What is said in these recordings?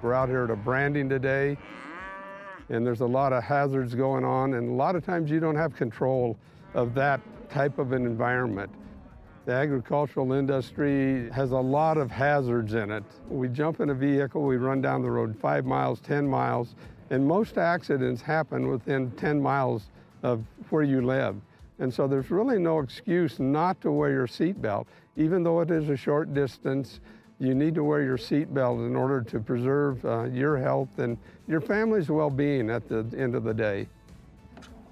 We're out here at a branding today, and there's a lot of hazards going on, and a lot of times you don't have control of that type of an environment. The agricultural industry has a lot of hazards in it. We jump in a vehicle, we run down the road 5 miles, 10 miles, and most accidents happen within 10 miles of where you live. And so there's really no excuse not to wear your seatbelt. Even though it is a short distance, you need to wear your seatbelt in order to preserve your health and your family's well-being at the end of the day.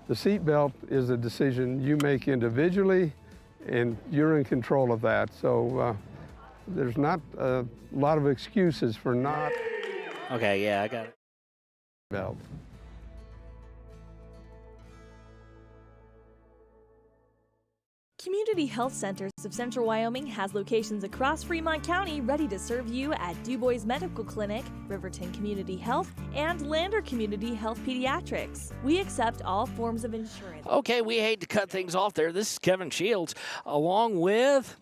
The seatbelt is a decision you make individually, and you're in control of that. So there's not a lot of excuses for not. Okay, yeah, I got it. Belt. Community Health Centers of Central Wyoming has locations across Fremont County ready to serve you at Dubois Medical Clinic, Riverton Community Health, and Lander Community Health Pediatrics. We accept all forms of insurance. Okay, we hate to cut things off there. This is Kevin Shields along with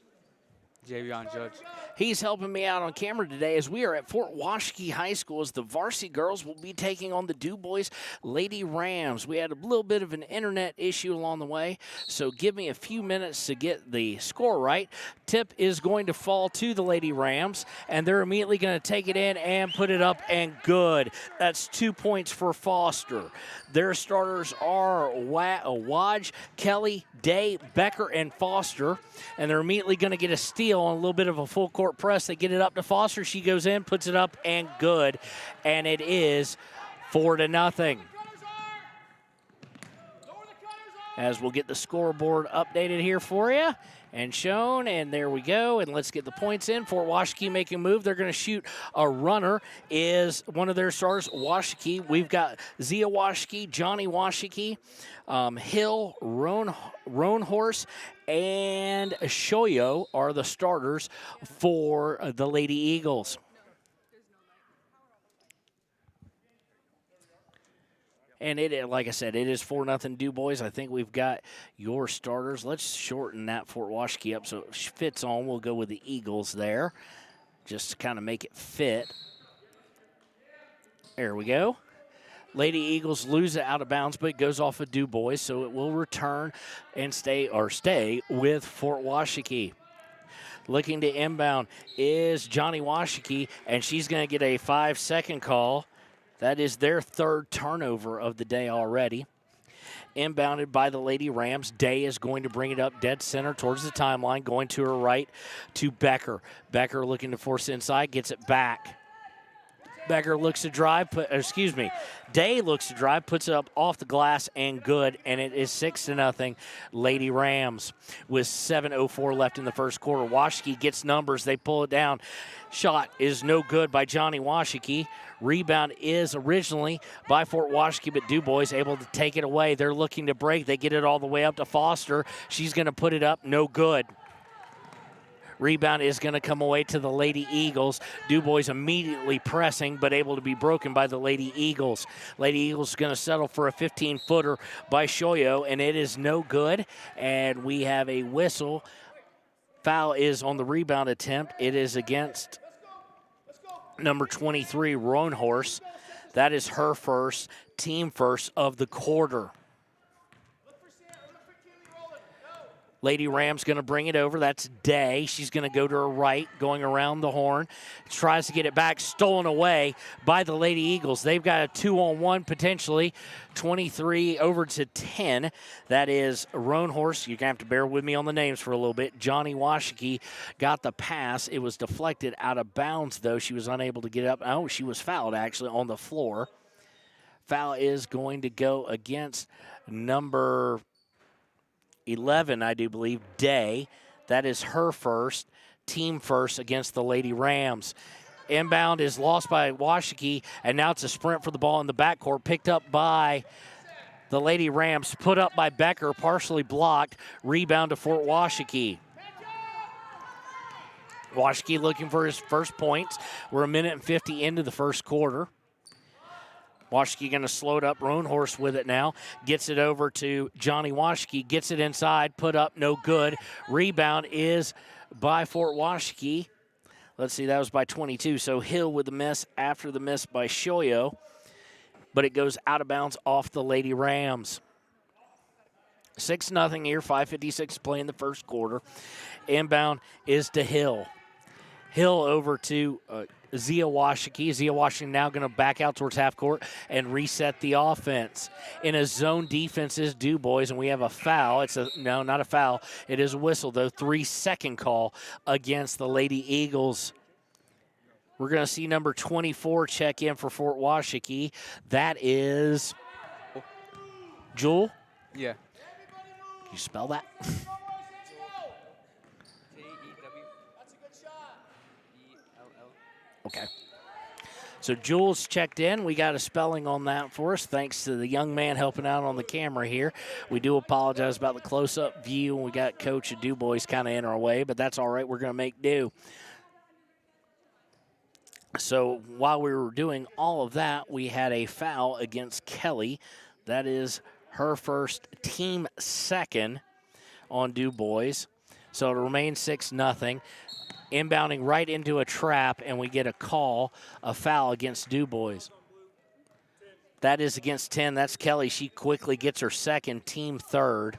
Javion Judge. He's helping me out on camera today as we are at Fort Washakie High School as the Varsity girls will be taking on the Dubois Lady Rams. We had a little bit of an internet issue along the way, so give me a few minutes to get the score right. Tip is going to fall to the Lady Rams, and they're immediately going to take it in and put it up, and good. That's 2 points for Foster. Their starters are Wadge, Kelly, Day, Becker, and Foster, and they're immediately going to get a steal on a little bit of a full court press. They get it up to Foster. She goes in, puts it up, and good. And it is 4-0. As we'll get the scoreboard updated here for you and shown, and there we go. And let's get the points in. Fort Washakie making a move. They're going to shoot a runner. Is one of their stars, Washakie. We've got Zia Washakie, Johnny Washakie, Hill, Roan Horse, and Shoyo are the starters for the Lady Eagles. And it, like I said, it is 4-0 Dubois. I think we've got your starters. Let's shorten that Fort Washakie up so it fits on. We'll go with the Eagles there, just to kind of make it fit. There we go. Lady Eagles lose it out of bounds, but it goes off of Dubois, so it will return and stay with Fort Washakie. Looking to inbound is Johnny Washakie, and she's going to get a 5-second call. That is their third turnover of the day already. Inbounded by the Lady Rams. Day is going to bring it up dead center towards the timeline, going to her right to Becker. Becker looking to force inside, gets it back. Becker looks to drive, Day looks to drive, puts it up off the glass and good, and it is 6-0 Lady Rams with 7:04 left in the first quarter. Washakie gets numbers, they pull it down. Shot is no good by Johnny Washakie. Rebound is originally by Fort Washakie, but Dubois able to take it away. They're looking to break. They get it all the way up to Foster. She's going to put it up, no good. Rebound is going to come away to the Lady Eagles. Dubois immediately pressing, but able to be broken by the Lady Eagles. Lady Eagles going to settle for a 15-footer by Shoyo, and it is no good. And we have a whistle. Foul is on the rebound attempt. It is against number 23, Roan Horse. That is her first, team first of the quarter. Lady Rams going to bring it over. That's Day. She's going to go to her right, going around the horn. Tries to get it back, stolen away by the Lady Eagles. They've got a 2-on-1 potentially, 23 over to 10. That is Roan Horse. You're going to have to bear with me on the names for a little bit. Johnny Washakie got the pass. It was deflected out of bounds, though. She was unable to get up. Oh, she was fouled, actually, on the floor. Foul is going to go against number 11, I do believe, Day. That is her first, team first against the Lady Rams. Inbound is lost by Washakie, and now it's a sprint for the ball in the backcourt, picked up by the Lady Rams, put up by Becker, partially blocked. Rebound to Fort Washakie. Washakie looking for his first points. We're 1:50 into the first quarter. Washakie going to slow it up. Roan Horse with it now. Gets it over to Johnny Washakie. Gets it inside. Put up. No good. Rebound is by Fort Washakie. Let's see, that was by 22. So Hill with the miss after the miss by Shoyo, but it goes out of bounds off the Lady Rams. 6-0 here, 5:56 to play in the first quarter. Inbound is to Hill. Hill over to Zia Washakie. Zia Washakie now going to back out towards half court and reset the offense. In a zone defense is Dubois, and we have a foul. No, not a foul. It is a whistle, though. 3-second call against the Lady Eagles. We're going to see number 24 check in for Fort Washakie. That is Jewel. Yeah. Can you spell that? Okay. So Jules checked in. We got a spelling on that for us, thanks to the young man helping out on the camera here. We do apologize about the close-up view, and we got Coach Dubois kind of in our way, but that's all right. We're going to make do. So while we were doing all of that, we had a foul against Kelly. That is her first, team second on Dubois. So it remains 6-0. Inbounding right into a trap, and we get a call, a foul against Dubois. That is against 10. That's Kelly. She quickly gets her second, team third.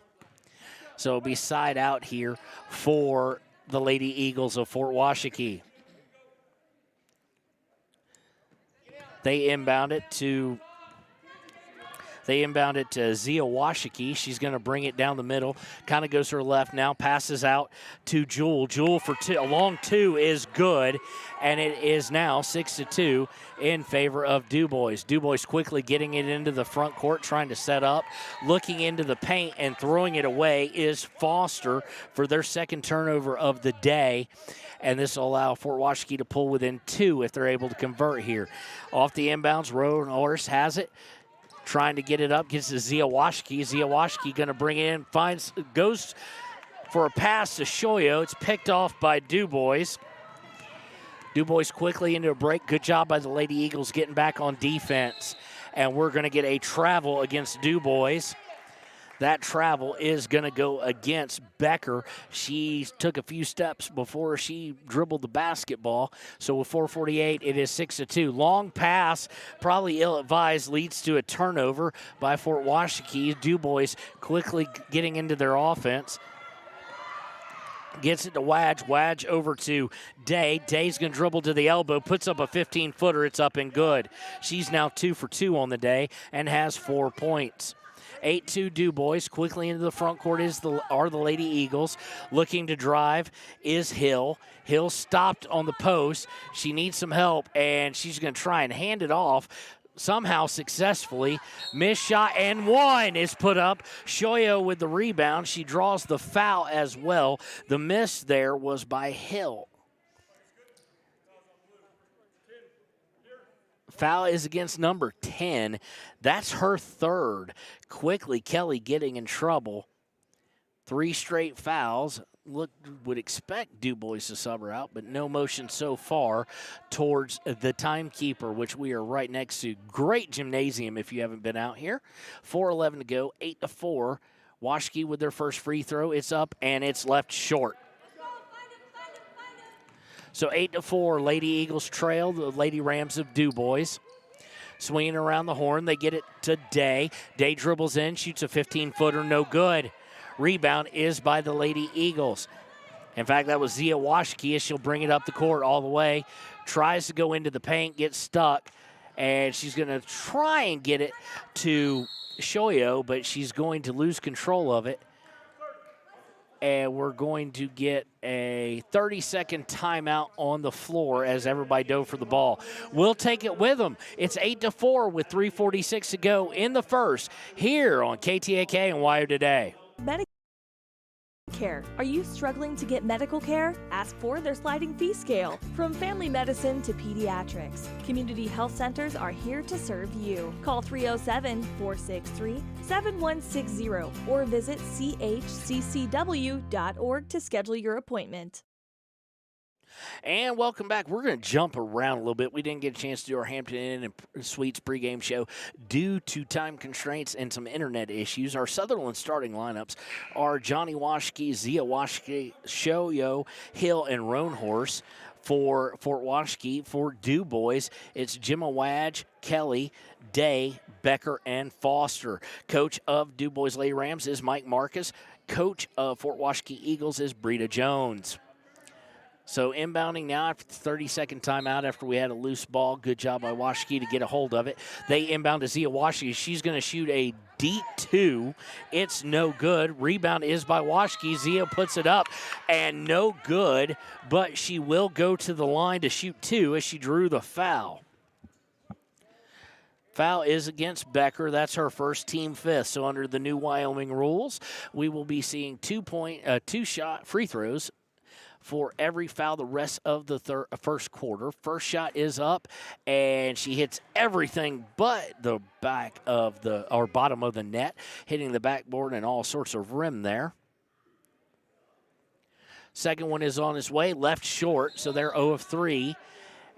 So it'll be side out here for the Lady Eagles of Fort Washakie. They inbound it to Zia Washakie. She's going to bring it down the middle. Kind of goes to her left now. Passes out to Jewel. Jewel for two. A long two is good, and it is now 6-2 in favor of Dubois. Dubois quickly getting it into the front court, trying to set up. Looking into the paint and throwing it away is Foster for their second turnover of the day. And this will allow Fort Washakie to pull within 2 if they're able to convert here. Off the inbounds, Rowan has it. Trying to get it up, gets to Zia Washakie. Zia Washakie going to bring it in, goes for a pass to Shoyo. It's picked off by Dubois. Dubois quickly into a break. Good job by the Lady Eagles getting back on defense. And we're going to get a travel against Dubois. That travel is going to go against Becker. She took a few steps before she dribbled the basketball. So with 4:48, it is 6-2. Long pass, probably ill-advised, leads to a turnover by Fort Washakie. Dubois quickly getting into their offense. Gets it to Wadge. Wadge over to Day. Day's going to dribble to the elbow, puts up a 15-footer. It's up and good. She's now 2 for 2 on the day and has 4 points. 8-2 Dubois. Quickly into the front court are the Lady Eagles. Looking to drive is Hill. Hill stopped on the post. She needs some help, and she's going to try and hand it off. Somehow successfully. Missed shot, and one is put up. Shoyo with the rebound. She draws the foul as well. The miss there was by Hill. Foul is against number 10. That's her third. Quickly, Kelly getting in trouble. 3 straight fouls. Would expect Dubois to sub her out, but no motion so far towards the timekeeper, which we are right next to. Great gymnasium if you haven't been out here. 4:11 to go, 8-4. Washakie with their first free throw. It's up, and it's left short. So 8-4, Lady Eagles trail the Lady Rams of Dubois. Swinging around the horn, they get it to Day. Day dribbles in, shoots a 15-footer, no good. Rebound is by the Lady Eagles. In fact, that was Zia Washakie as she'll bring it up the court all the way. Tries to go into the paint, gets stuck, and she's going to try and get it to Shoyo, but she's going to lose control of it. And we're going to get a 30-second timeout on the floor as everybody dove for the ball. We'll take it with them. It's 8-4 with 3:46 to go in the first here on KTAK and Wire Today. Care. Are you struggling to get medical care? Ask for their sliding fee scale. From family medicine to pediatrics, community health centers are here to serve you. Call 307-463-7160 or visit chccw.org to schedule your appointment. And welcome back. We're going to jump around a little bit. We didn't get a chance to do our Hampton Inn Suites pregame show due to time constraints and some internet issues. Our Sutherland starting lineups are Johnny Washakie, Zia Washakie, Shoyo, Hill, and Roan Horse. for Fort Washakie. For Dubois, it's Gemma Wadge, Kelly, Day, Becker, and Foster. Coach of Dubois Lady Rams is Mike Marcus. Coach of Fort Washakie Eagles is Brita Jones. So inbounding now after the 30-second timeout after we had a loose ball. Good job by Washakie to get a hold of it. They inbound to Zia Washakie. She's going to shoot a deep 2. It's no good. Rebound is by Washakie. Zia puts it up and no good, but she will go to the line to shoot 2 as she drew the foul. Foul is against Becker. That's her first, team 5th. So under the new Wyoming rules, we will be seeing 2-shot free throws for every foul the rest of the first quarter. First shot is up, and she hits everything but the back of or bottom of the net, hitting the backboard and all sorts of rim there. Second one is on its way, left short, so they're 0 of 3.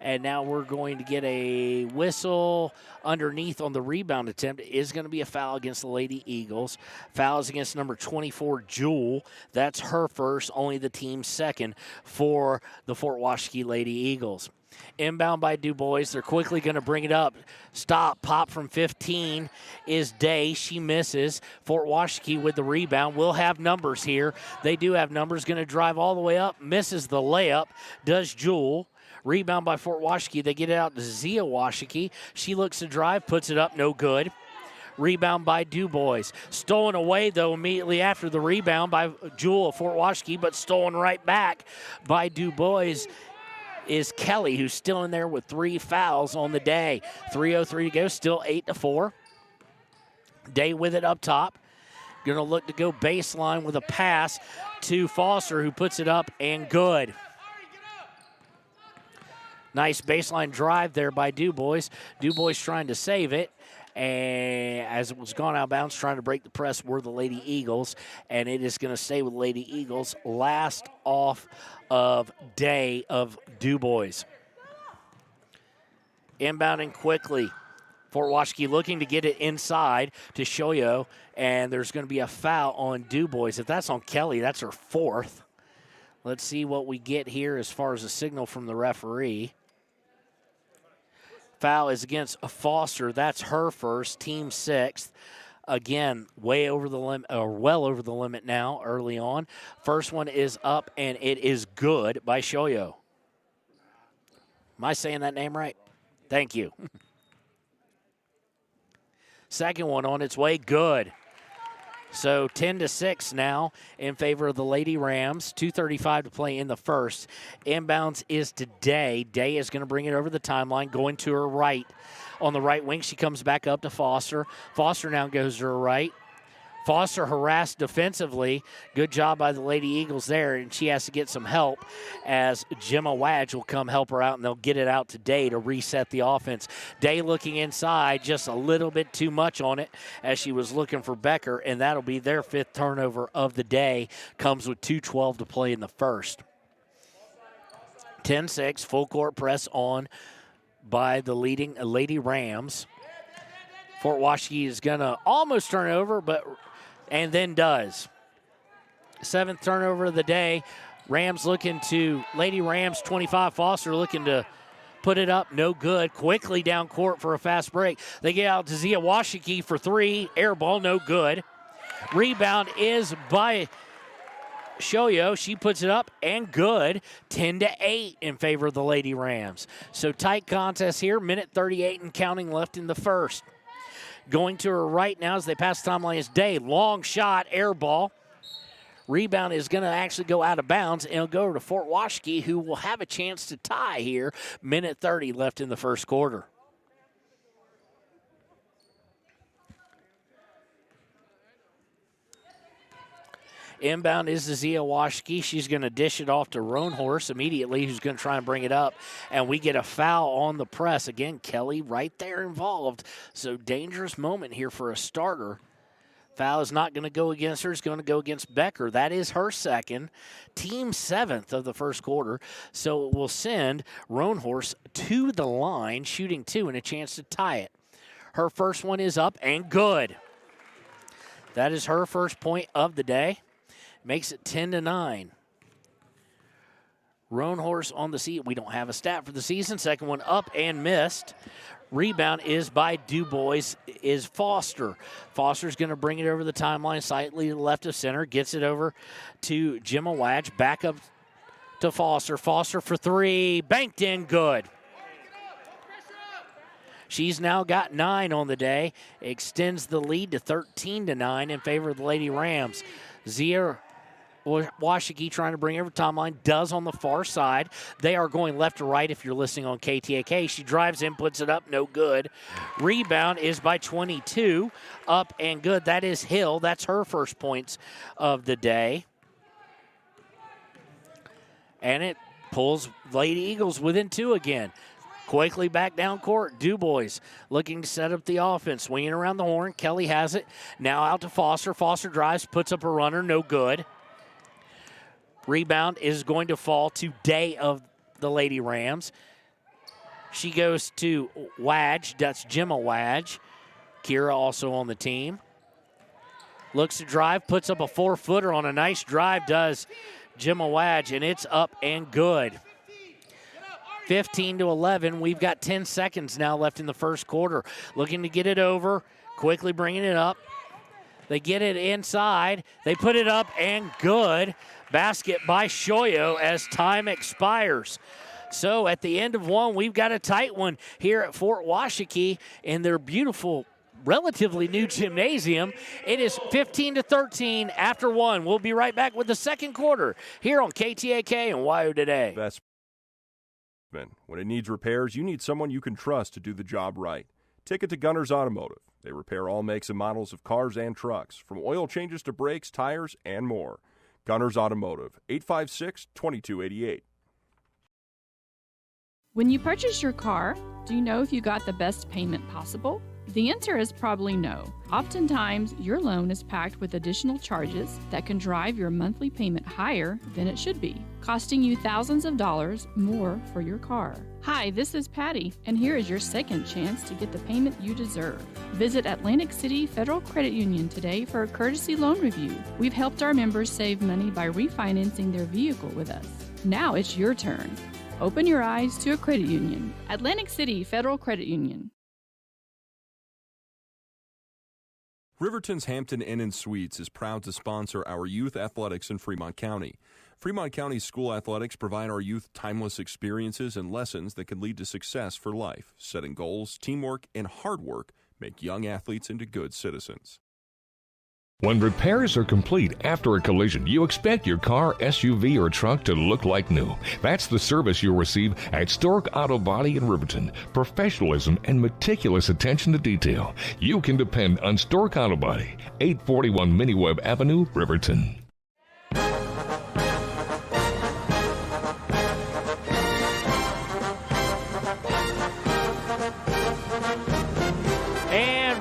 And now we're going to get a whistle underneath on the rebound attempt. It is going to be a foul against the Lady Eagles. Foul is against number 24, Jewel. That's her first, only the team's second for the Fort Washakie Lady Eagles. Inbound by Dubois. They're quickly going to bring it up. Stop, pop from 15 is Day. She misses. Fort Washakie with the rebound. We'll have numbers here. They do have numbers. Going to drive all the way up. Misses the layup. Does Jewel. Rebound by Fort Washakie. They get it out to Zia Washakie. She looks to drive, puts it up, no good. Rebound by Dubois. Stolen away, though, immediately after the rebound by Jewel of Fort Washakie, but stolen right back by Dubois is Kelly, who's still in there with 3 fouls on the day. 3:03 to go, still 8-4. Day with it up top. Going to look to go baseline with a pass to Foster, who puts it up and good. Nice baseline drive there by Dubois. Dubois trying to save it. And as it was gone out of bounds, trying to break the press were the Lady Eagles. And it is going to stay with Lady Eagles. Last off of Day of Dubois. Inbounding quickly. Fort Washakie looking to get it inside to Shoyo. And there's going to be a foul on Dubois. If that's on Kelly, that's her 4th. Let's see what we get here as far as a signal from the referee. Foul is against Foster. That's her first, team 6th. Again, way over the limit, or well over the limit now, early on. First one is up, and it is good by Shoyo. Am I saying that name right? Thank you. Second one on its way, good. So 10-6 now in favor of the Lady Rams. 2:35 to play in the first. Inbounds is to Day. Day is going to bring it over the timeline, going to her right. On the right wing, she comes back up to Foster. Foster now goes to her right. Foster harassed defensively. Good job by the Lady Eagles there, and she has to get some help as Gemma Wadge will come help her out, and they'll get it out to Day to reset the offense. Day looking inside, just a little bit too much on it as she was looking for Becker, and that'll be their 5th turnover of the day. Comes with 2:12 to play in the first. 10-6, full court press on by the leading Lady Rams. Fort Washakie is going to almost turn over, and then does. 7th turnover of the day. Rams looking to, Lady Rams 25, Foster looking to put it up, no good. Quickly down court for a fast break. They get out to Zia Washakie for 3, air ball, no good. Rebound is by Shoyo. She puts it up and good. 10-8 in favor of the Lady Rams. So tight contest here, minute 38 and counting left in the first. Going to her right now as they pass the timeline is Day. Long shot, air ball. Rebound is going to actually go out of bounds, and it'll go to Fort Washakie, who will have a chance to tie here. Minute 30 left in the first quarter. Inbound is to Zia Washakie. She's going to dish it off to Roanhorse immediately, who's going to try and bring it up. And we get a foul on the press. Again, Kelly right there involved. So dangerous moment here for a starter. Foul is not going to go against her. It's going to go against Becker. That is her 2nd. Team 7th of the first quarter. So it will send Roanhorse to the line, shooting 2 and a chance to tie it. Her first one is up and good. That is her first point of the day. Makes it 10-9. Roan Horse on the seat. We don't have a stat for the season. Second one up and missed. Rebound is by Dubois, is Foster. Foster's going to bring it over the timeline, slightly to the left of center, gets it over to Gemma Wadge, back up to Foster. Foster for three, banked in, good. She's now got 9 on the day, extends the lead to 13-9 in favor of the Lady Rams. Zia Washakie trying to bring over timeline, does on the far side. They are going left to right if you're listening on KTAK. She drives in, puts it up, no good. Rebound is by 22, up and good. That is Hill. That's her first points of the day. And it pulls Lady Eagles within 2 again. Quickly back down court. Dubois looking to set up the offense. Swinging around the horn. Kelly has it. Now out to Foster. Foster drives, puts up a runner. No good. Rebound is going to fall to Day of the Lady Rams. She goes to Wadge. That's Gemma Wadge. Kira also on the team. Looks to drive. Puts up a 4-footer on a nice drive. Does Gemma Wadge. And it's up and good. 15-11. We've got 10 seconds now left in the first quarter. Looking to get it over. Quickly bringing it up. They get it inside. They put it up and good. Basket by Shoyo as time expires. So at the end of one, we've got a tight one here at Fort Washakie in their beautiful, relatively new gymnasium. It is 15-13 after one. We'll be right back with the second quarter here on KTAK and WYO Today. When it needs repairs, you need someone you can trust to do the job right. Take it to Gunner's Automotive. They repair all makes and models of cars and trucks, from oil changes to brakes, tires, and more. Gunner's Automotive, 856-2288. When you purchase your car, do you know if you got the best payment possible? The answer is probably no. Oftentimes, your loan is packed with additional charges that can drive your monthly payment higher than it should be, costing you thousands of dollars more for your car. Hi, this is Patty, and here is your second chance to get the payment you deserve. Visit Atlantic City Federal Credit Union today for a courtesy loan review. We've helped our members save money by refinancing their vehicle with us. Now it's your turn. Open your eyes to a credit union. Atlantic City Federal Credit Union. Riverton's Hampton Inn Suites is proud to sponsor our youth athletics in Fremont County. Fremont County school athletics provide our youth timeless experiences and lessons that can lead to success for life. Setting goals, teamwork, and hard work make young athletes into good citizens. When repairs are complete after a collision, you expect your car, SUV, or truck to look like new. That's the service you'll receive at Stork Auto Body in Riverton. Professionalism and meticulous attention to detail. You can depend on Stork Auto Body, 841 Miniweb Avenue, Riverton.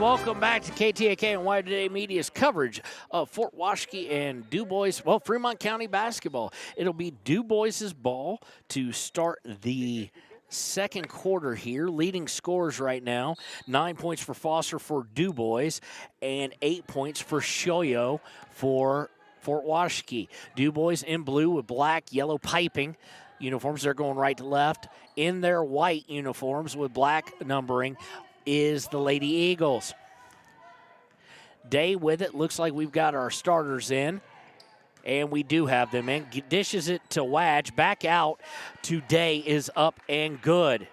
Welcome back to KTAK and WYO Today Media's coverage of Fort Washakie and Dubois, Fremont County basketball. It'll be Dubois' ball to start the second quarter here. Leading scorers right now, 9 points for Foster for Dubois and 8 points for Shoyo for Fort Washakie. Dubois in blue with black, yellow piping uniforms. They're going right to left. In their white uniforms with black numbering is the Lady Eagles. Day with it. Looks like we've got our starters in. And we do have them in. Dishes it to Wadge. Back out to Day is up and good.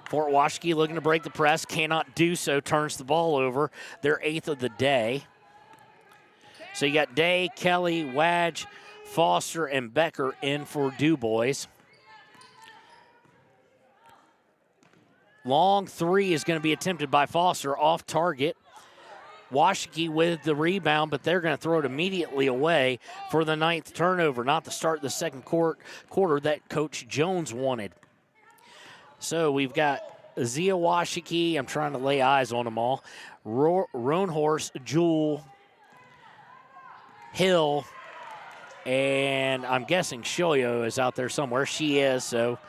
Fort Washakie looking to break the press. Cannot do so. Turns the ball over. Their 8th of the day. So you got Day, Kelly, Wadge, Foster, and Becker in for Dubois. Long three is going to be attempted by Foster, off target. Washakie with the rebound, but they're going to throw it immediately away for the 9th turnover, not the start of the second quarter that Coach Jones wanted. So we've got Zia Washakie. I'm trying to lay eyes on them all. Roan Horse, Jewel, Hill, and I'm guessing Shoyo is out there somewhere. She is, so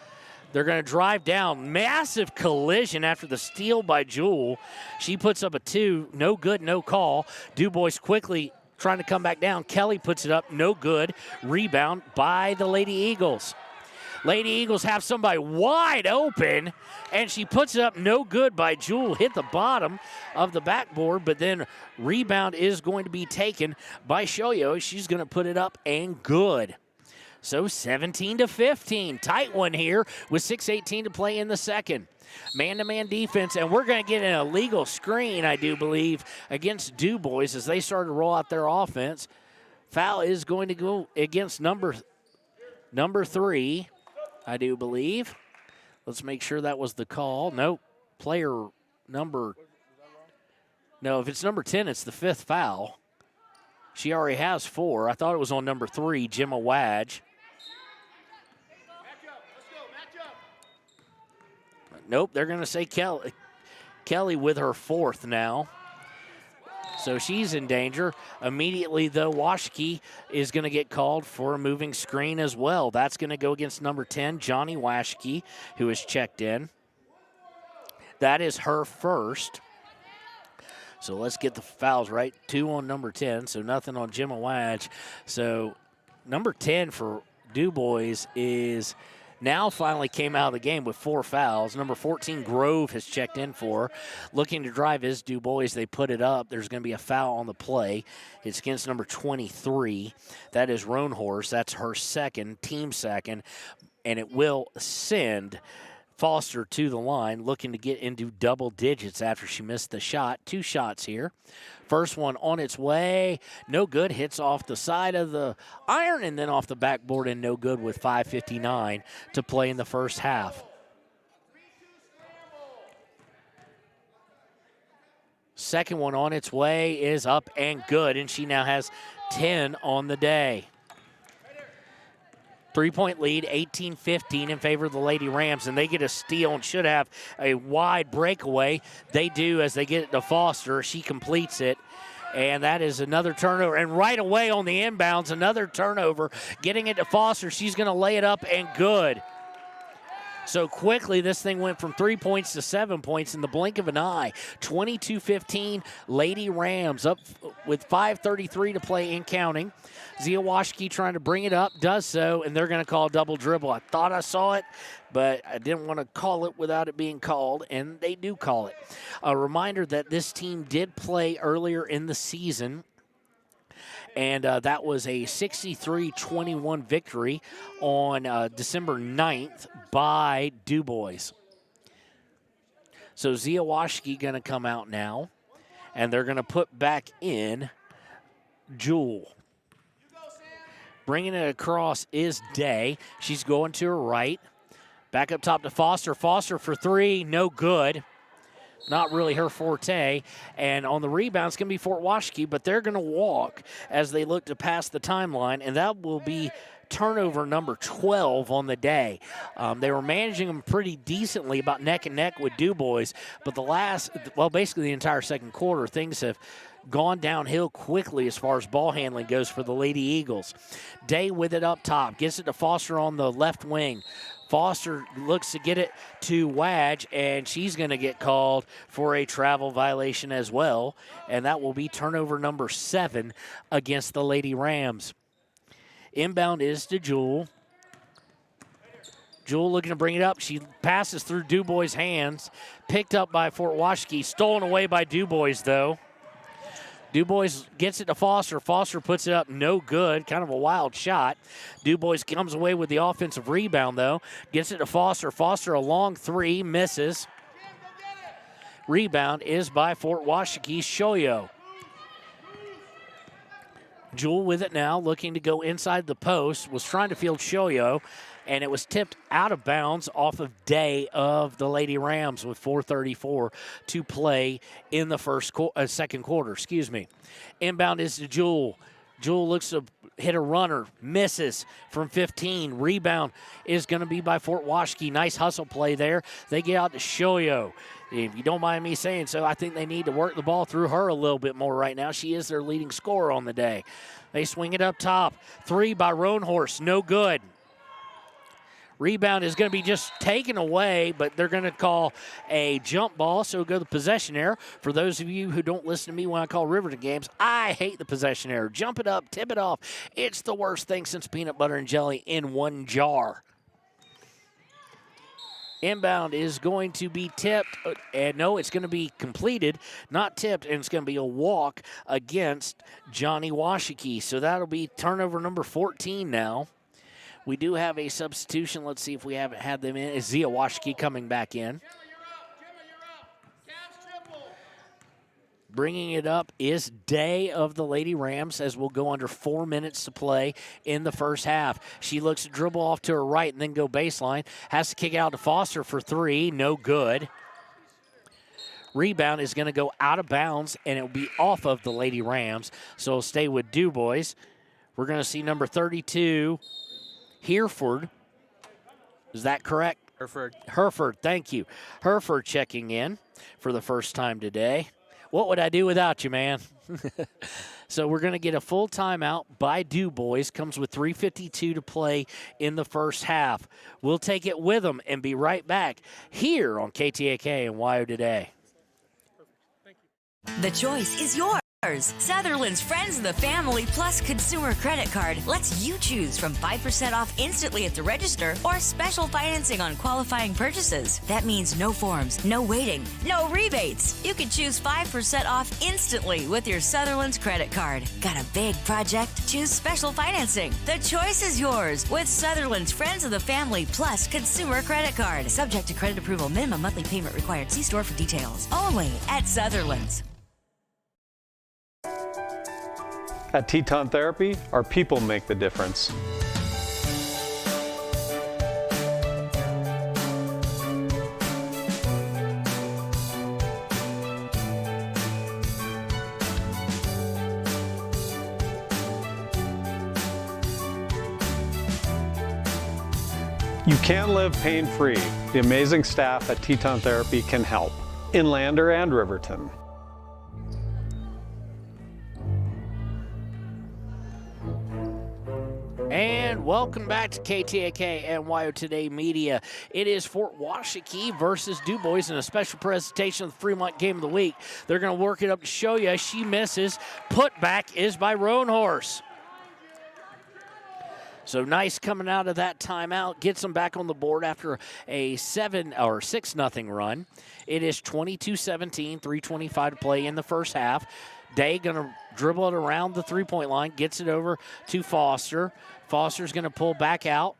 they're going to drive down. Massive collision after the steal by Jewel. She puts up a 2. No good, no call. Dubois quickly trying to come back down. Kelly puts it up, no good. Rebound by the Lady Eagles. Lady Eagles have somebody wide open, and she puts it up, no good by Jewel. Hit the bottom of the backboard, but then rebound is going to be taken by Shoyo. She's going to put it up and good. So 17-15, tight one here with 6:18 to play in the second. Man-to-man defense, and we're going to get an illegal screen, I do believe, against Dubois as they start to roll out their offense. Foul is going to go against number 3, I do believe. Let's make sure that was the call. Nope. Player number. No, if it's number 10, it's the 5th foul. She already has 4. I thought it was on number 3, Gemma Wadge. Nope, they're going to say Kelly with her 4th now. So she's in danger. Immediately, though, Washakie is going to get called for a moving screen as well. That's going to go against number 10, Johnny Washakie, who is checked in. That is her first. So let's get the fouls right. 2 on number 10, so nothing on Gemma Wadge. So number 10 for Dubois is now finally came out of the game with 4 fouls. Number 14, Grove, has checked in for her. Looking to drive is Dubois. They put it up. There's going to be a foul on the play. It's against number 23. That is Roanhorse. That's her team second. And it will send Foster to the line, looking to get into double digits after she missed the shot. 2 shots here. First one on its way, no good, hits off the side of the iron and then off the backboard and no good with 5:59 to play in the first half. Second one on its way is up and good, and she now has 10 on the day. 3-point lead, 18-15 in favor of the Lady Rams, and they get a steal and should have a wide breakaway. They do as they get it to Foster. She completes it, and that is another turnover. And right away on the inbounds, another turnover. Getting it to Foster, she's going to lay it up and good. So quickly, this thing went from 3 points to 7 points in the blink of an eye. 22-15, Lady Rams up with 5:33 to play and counting. Zia Washakie trying to bring it up, does so, and they're going to call a double dribble. I thought I saw it, but I didn't want to call it without it being called, and they do call it. A reminder that this team did play earlier in the season, and that was a 63-21 victory on December 9th by Dubois. So Zia Washakie going to come out now, and they're going to put back in Jewel. Bringing it across is Day. She's going to her right. Back up top to Foster. Foster for 3, no good. Not really her forte. And on the rebound, it's going to be Fort Washakie, but they're going to walk as they look to pass the timeline, and that will be turnover number 12 on the day. They were managing them pretty decently, about neck and neck with Dubois, but basically the entire second quarter, things have gone downhill quickly as far as ball handling goes for the Lady Eagles. Day with it up top, gets it to Foster on the left wing. Foster looks to get it to Wadge, and she's going to get called for a travel violation as well, and that will be turnover number 7 against the Lady Rams. Inbound is to Jewel. Jewel looking to bring it up. She passes through Dubois' hands, picked up by Fort Washakie, stolen away by Dubois, though. Dubois gets it to Foster. Foster puts it up, no good. Kind of a wild shot. Dubois comes away with the offensive rebound, though. Gets it to Foster. Foster a long 3, misses. Rebound is by Fort Washakie's Shoyo. Jewel with it now, looking to go inside the post. Was trying to field Shoyo, and it was tipped out of bounds off of Day of the Lady Rams with 4:34 to play in the second quarter. Inbound is to Jewel. Jewel looks to hit a runner, misses from 15. Rebound is going to be by Fort Washakie. Nice hustle play there. They get out to Shoyo. If you don't mind me saying so, I think they need to work the ball through her a little bit more right now. She is their leading scorer on the day. They swing it up top. 3 by Roanhorse, no good. Rebound is going to be just taken away, but they're going to call a jump ball, so go the possession error. For those of you who don't listen to me when I call Riverton games, I hate the possession error. Jump it up, tip it off. It's the worst thing since peanut butter and jelly in one jar. Inbound is going to be tipped, and no, it's going to be completed, not tipped, and it's going to be a walk against Johnny Washakie. So that'll be turnover number 14 now. We do have a substitution. Let's see if we haven't had them in. Is Zia Washakie coming back in? Bringing it up is Day of the Lady Rams, as we'll go under 4 minutes to play in the first half. She looks to dribble off to her right and then go baseline. Has to kick out to Foster for three. No good. Rebound is going to go out of bounds, and it'll be off of the Lady Rams. So it'll stay with Dubois. We're going to see number 32, Hereford. Is that correct? Hereford, thank you. Hereford checking in for the first time today. What would I do without you, man? So we're going to get a full timeout by Dubois. Comes with 3:52 to play in the first half. We'll take it with them and be right back here on KTAK and WYO Today. The choice is yours. Sutherland's Friends of the Family Plus Consumer Credit Card lets you choose from 5% off instantly at the register or special financing on qualifying purchases. That means no forms, no waiting, no rebates. You can choose 5% off instantly with your Sutherland's credit card. Got a big project? Choose special financing. The choice is yours with Sutherland's Friends of the Family Plus Consumer Credit Card. Subject to credit approval. Minimum monthly payment required. See store for details. Only at Sutherland's. At Teton Therapy, our people make the difference. You can live pain-free. The amazing staff at Teton Therapy can help. In Lander and Riverton. And welcome back to KTAK and WYO Today Media. It is Fort Washakie versus Dubois in a special presentation of the Fremont Game of the Week. They're going to work it up to show you. She misses. Putback is by Roanhorse. So nice coming out of that timeout. Gets them back on the board after a 6-0 run. It is 22-17, 3:25 to play in the first half. Day going to dribble it around the three-point line, gets it over to Foster. Foster's going to pull back out.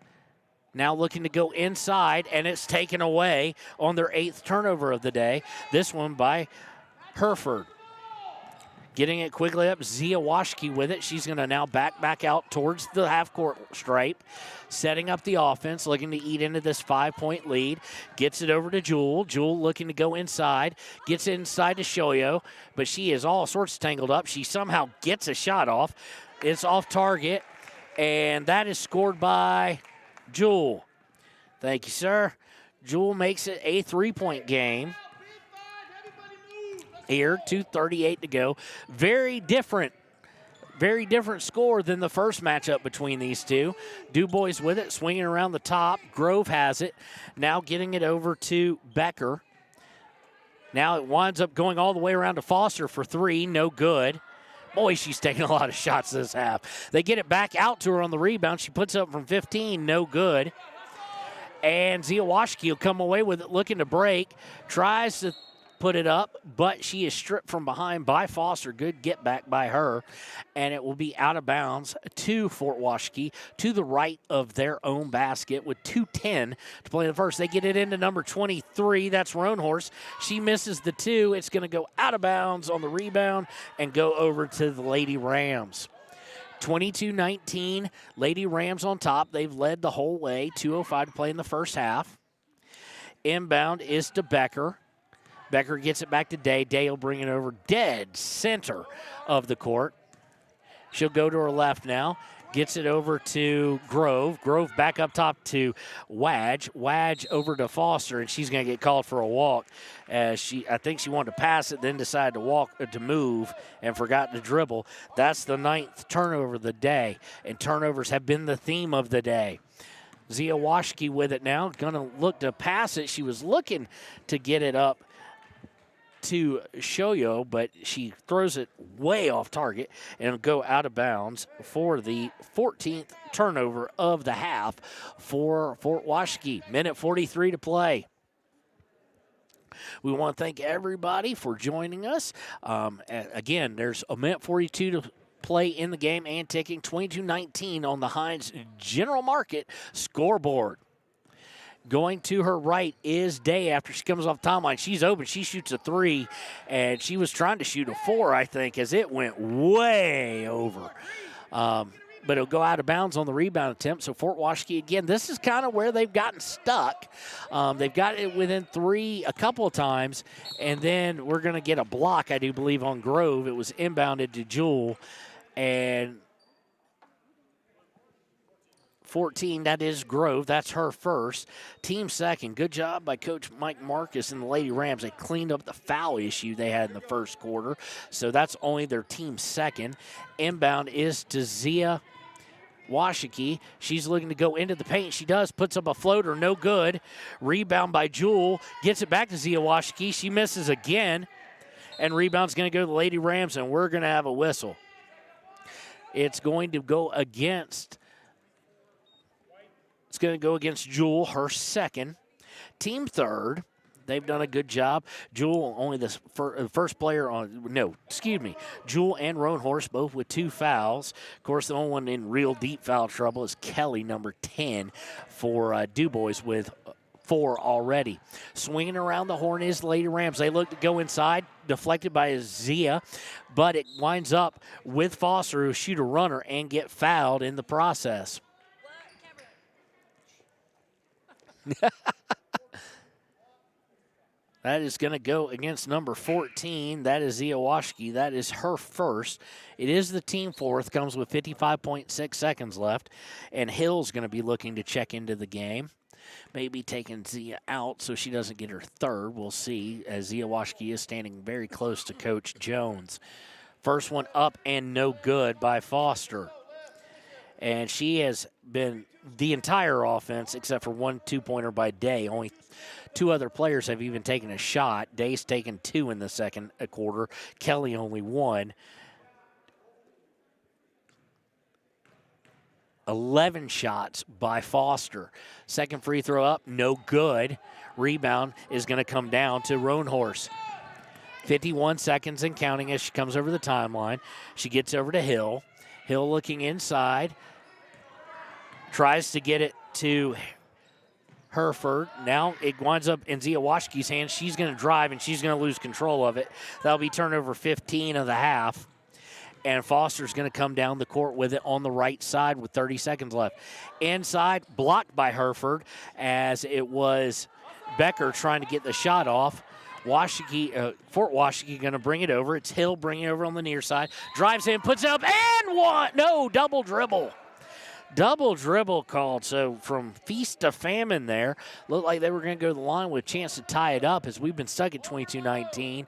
Now looking to go inside, and it's taken away on their 8th turnover of the day. This one by Hereford. Getting it quickly up, Zia Washakie with it. She's going to now back out towards the half-court stripe, setting up the offense, looking to eat into this 5-point lead. Gets it over to Jewel. Jewel looking to go inside. Gets inside to Shoyo, but she is all sorts tangled up. She somehow gets a shot off. It's off target, and that is scored by Jewel. Thank you, sir. Jewel makes it a 3-point game. Here, 2:38 to go. Very different score than the first matchup between these two. Dubois with it, swinging around the top. Grove has it. Now getting it over to Becker. Now it winds up going all the way around to Foster for three. No good. Boy, she's taking a lot of shots this half. They get it back out to her on the rebound. She puts up from 15. No good. And Zia Washakie will come away with it, looking to break. Tries to put it up, but she is stripped from behind by Foster. Good get back by her, and it will be out of bounds to Fort Washakie to the right of their own basket with 2:10 to play in the first. They get it into number 23. That's Roanhorse. She misses the two. It's going to go out of bounds on the rebound and go over to the Lady Rams. 22-19, Lady Rams on top. They've led the whole way. 2:05 to play in the first half. Inbound is to Becker. Becker gets it back to Day. Day will bring it over dead center of the court. She'll go to her left now. Gets it over to Grove. Grove back up top to Wadge. Wadge over to Foster, and she's going to get called for a walk. I think she wanted to pass it, then decided to move and forgot to dribble. That's the 9th turnover of the day, and turnovers have been the theme of the day. Zia Washakie with it now. Going to look to pass it. She was looking to get it up to Shoyo, but she throws it way off target and it'll go out of bounds for the 14th turnover of the half for Fort Washakie. Minute 43 to play. We want to thank everybody for joining us. Again, there's a minute 42 to play in the game and ticking. 22-19 on the Heinz General Market scoreboard. Going to her right is Day after she comes off the timeline. She's open. She shoots a 3, and she was trying to shoot a 4, I think, as it went way over. But it'll go out of bounds on the rebound attempt. So Fort Washakie, again, this is kind of where they've gotten stuck. They've got it within 3 a couple of times, and then we're going to get a block, I do believe, on Grove. It was inbounded to Jewel, and 14, that is Grove. That's her first. Team second. Good job by Coach Mike Marcus and the Lady Rams. They cleaned up the foul issue they had in the first quarter. So that's only their team second. Inbound is to Zia Washakie. She's looking to go into the paint. She does. Puts up a floater. No good. Rebound by Jewel. Gets it back to Zia Washakie. She misses again. And rebound's going to go to the Lady Rams, and we're going to have a whistle. It's going to go against... It's going to go against Jewel, her second. Team third, they've done a good job. Jewel, only the first player on, no, excuse me. Jewel and Roan Horse both with 2 fouls. Of course, the only one in real deep foul trouble is Kelly, number 10, for Dubois with 4 already. Swinging around the horn is Lady Rams. They look to go inside, deflected by Zia, but it winds up with Foster, who shoot a runner and get fouled in the process. That is going to go against number 14. That is Zia Washakie. That is her first. It is the team fourth. Comes with 55.6 seconds left. And Hill's going to be looking to check into the game. Maybe taking Zia out so she doesn't get her third. We'll see, as Zia Washakie is standing very close to Coach Jones. First one up and no good by Foster. And she has been the entire offense, except for 1 2-pointer by Day. Only 2 other players have even taken a shot. Day's taken 2 in the second quarter. Kelly only 1. 11 shots by Foster. Second free throw up, no good. Rebound is going to come down to Roan Horse. 51 seconds and counting as she comes over the timeline. She gets over to Hill. Hill looking inside. Tries to get it to Hereford. Now it winds up in Zia Washakie's hands. She's going to drive, and she's going to lose control of it. That'll be turnover 15 of the half. And Foster's going to come down the court with it on the right side with 30 seconds left. Inside, blocked by Hereford, as it was Becker trying to get the shot off. Fort Washakie going to bring it over. It's Hill bringing it over on the near side. Drives in, puts it up, and one. No, double dribble. Double dribble called. So from feast to famine there. Looked like they were going to go to the line with a chance to tie it up, as we've been stuck at 22-19.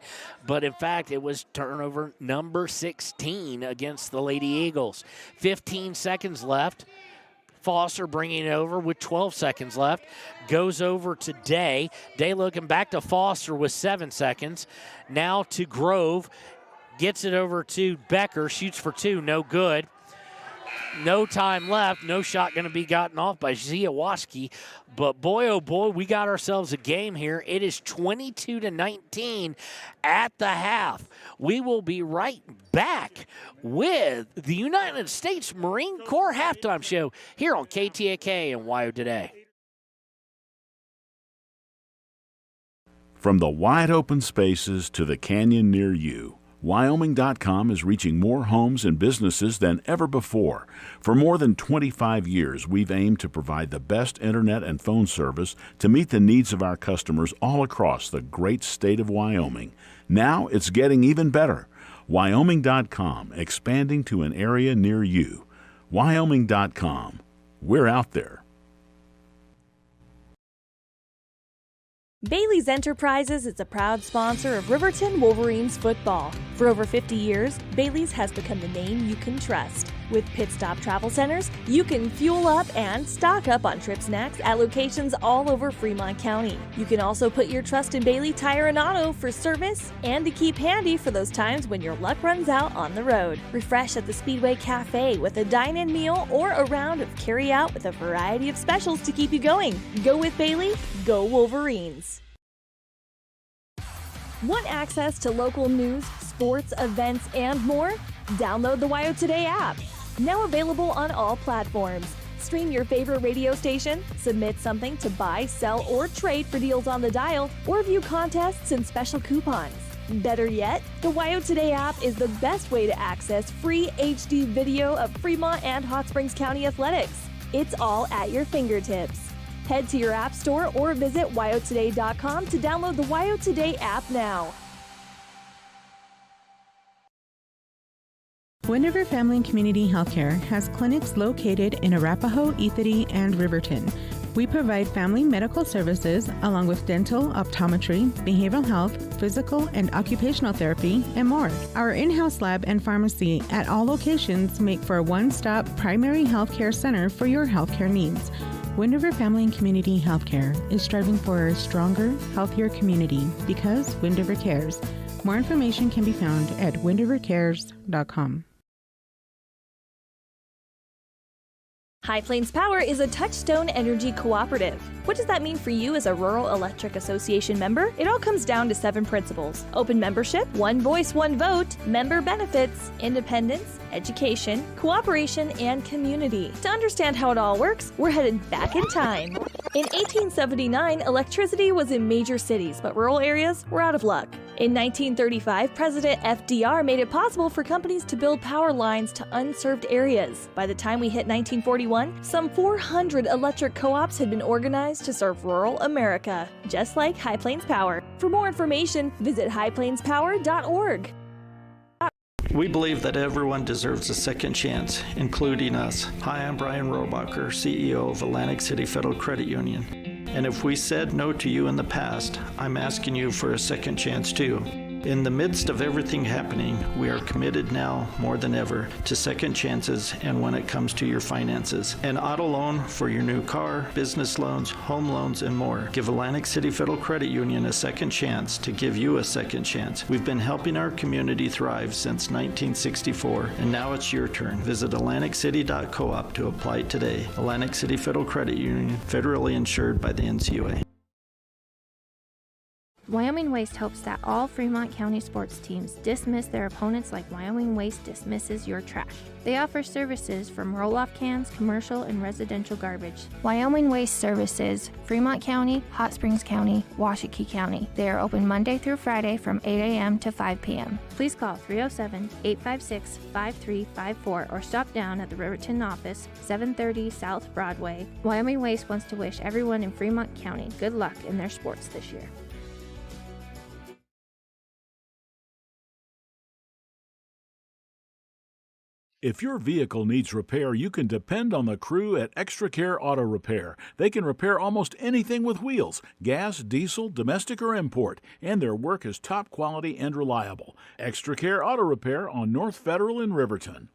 But in fact, it was turnover number 16 against the Lady Eagles. 15 seconds left. Foster bringing it over with 12 seconds left. Goes over to Day. Day looking back to Foster with 7 seconds. Now to Grove. Gets it over to Becker. Shoots for 2. No good. No time left. No shot going to be gotten off by Zia Washakie. But boy, oh boy, we got ourselves a game here. It is 22-19 at the half. We will be right back with the United States Marine Corps halftime show here on KTAK and WYO Today. From the wide open spaces to the canyon near you, Wyoming.com is reaching more homes and businesses than ever before. For more than 25 years, we've aimed to provide the best internet and phone service to meet the needs of our customers all across the great state of Wyoming. Now it's getting even better. Wyoming.com, expanding to an area near you. Wyoming.com. We're out there. Bailey's Enterprises is a proud sponsor of Riverton Wolverines football. For over 50 years, Bailey's has become the name you can trust. With Pit Stop Travel Centers, you can fuel up and stock up on trip snacks at locations all over Fremont County. You can also put your trust in Bailey Tire and Auto for service and to keep handy for those times when your luck runs out on the road. Refresh at the Speedway Cafe with a dine-in meal or a round of carry-out with a variety of specials to keep you going. Go with Bailey, go Wolverines. Want access to local news, sports, events, and more? Download the WYO Today app. Now available on all platforms. Stream your favorite radio station, submit something to buy, sell, or trade for deals on the dial, or view contests and special coupons. Better yet, the WYO Today app is the best way to access free HD video of Fremont and Hot Springs County athletics. It's all at your fingertips. Head to your app store or visit wyotoday.com to download the WYO Today app now. Wind River Family and Community Healthcare has clinics located in Arapahoe, Ethity, and Riverton. We provide family medical services along with dental, optometry, behavioral health, physical and occupational therapy, and more. Our in-house lab and pharmacy at all locations make for a one-stop primary healthcare center for your healthcare needs. Wind River Family and Community Healthcare is striving for a stronger, healthier community because Wind River cares. More information can be found at windrivercares.com. High Plains Power is a Touchstone Energy cooperative. What does that mean for you as a Rural Electric Association member? It all comes down to 7 principles: open membership, one voice, one vote, member benefits, independence, education, cooperation, and community. To understand how it all works, we're headed back in time. In 1879, electricity was in major cities, but rural areas were out of luck. In 1935, President FDR made it possible for companies to build power lines to unserved areas. By the time we hit 1941, some 400 electric co-ops had been organized to serve rural America, just like High Plains Power. For more information, visit highplainspower.org. We believe that everyone deserves a second chance, including us. Hi, I'm Brian Robacher, CEO of Atlantic City Federal Credit Union. And if we said no to you in the past, I'm asking you for a second chance too. In the midst of everything happening, we are committed now more than ever to second chances and when it comes to your finances. An auto loan for your new car, business loans, home loans, and more. Give Atlantic City Federal Credit Union a second chance to give you a second chance. We've been helping our community thrive since 1964, and now it's your turn. Visit atlanticcity.coop to apply today. Atlantic City Federal Credit Union, federally insured by the NCUA. Wyoming Waste hopes that all Fremont County sports teams dismiss their opponents like Wyoming Waste dismisses your trash. They offer services from roll-off cans, commercial, and residential garbage. Wyoming Waste services Fremont County, Hot Springs County, Washakie County. They are open Monday through Friday from 8 a.m. to 5 p.m. Please call 307-856-5354 or stop down at the Riverton office, 730 South Broadway. Wyoming Waste wants to wish everyone in Fremont County good luck in their sports this year. If your vehicle needs repair, you can depend on the crew at Extra Care Auto Repair. They can repair almost anything with wheels, gas, diesel, domestic, or import, and their work is top quality and reliable. Extra Care Auto Repair on North Federal in Riverton.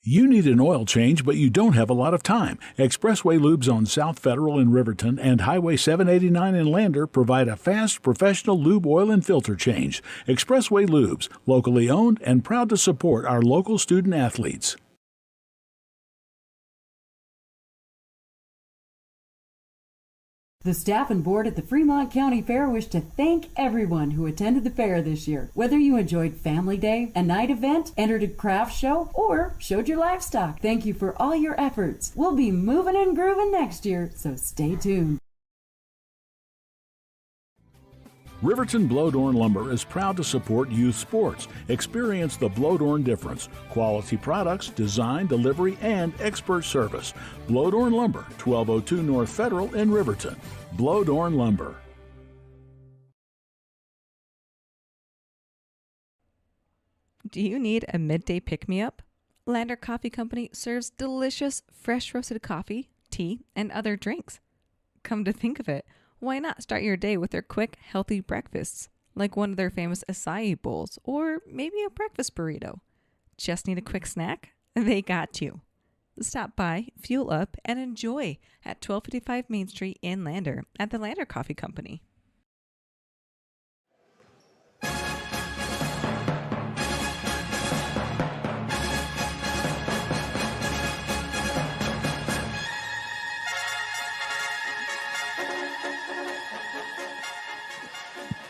You need an oil change, but you don't have a lot of time. Expressway Lubes on South Federal in Riverton and Highway 789 in Lander provide a fast, professional lube, oil, and filter change. Expressway Lubes, locally owned and proud to support our local student athletes. The staff and board at the Fremont County Fair wish to thank everyone who attended the fair this year. Whether you enjoyed Family Day, a night event, entered a craft show, or showed your livestock, thank you for all your efforts. We'll be moving and grooving next year, so stay tuned. Riverton Blowdorn Lumber is proud to support youth sports. Experience the Blowdorn difference. Quality products, design, delivery, and expert service. Blowdorn Lumber, 1202 North Federal in Riverton. Blowdorn Lumber. Do you need a midday pick-me-up? Lander Coffee Company serves delicious, fresh roasted coffee, tea, and other drinks. Come to think of it, why not start your day with their quick, healthy breakfasts, like one of their famous acai bowls, or maybe a breakfast burrito? Just need a quick snack? They got you. Stop by, fuel up, and enjoy at 1255 Main Street in Lander at the Lander Coffee Company.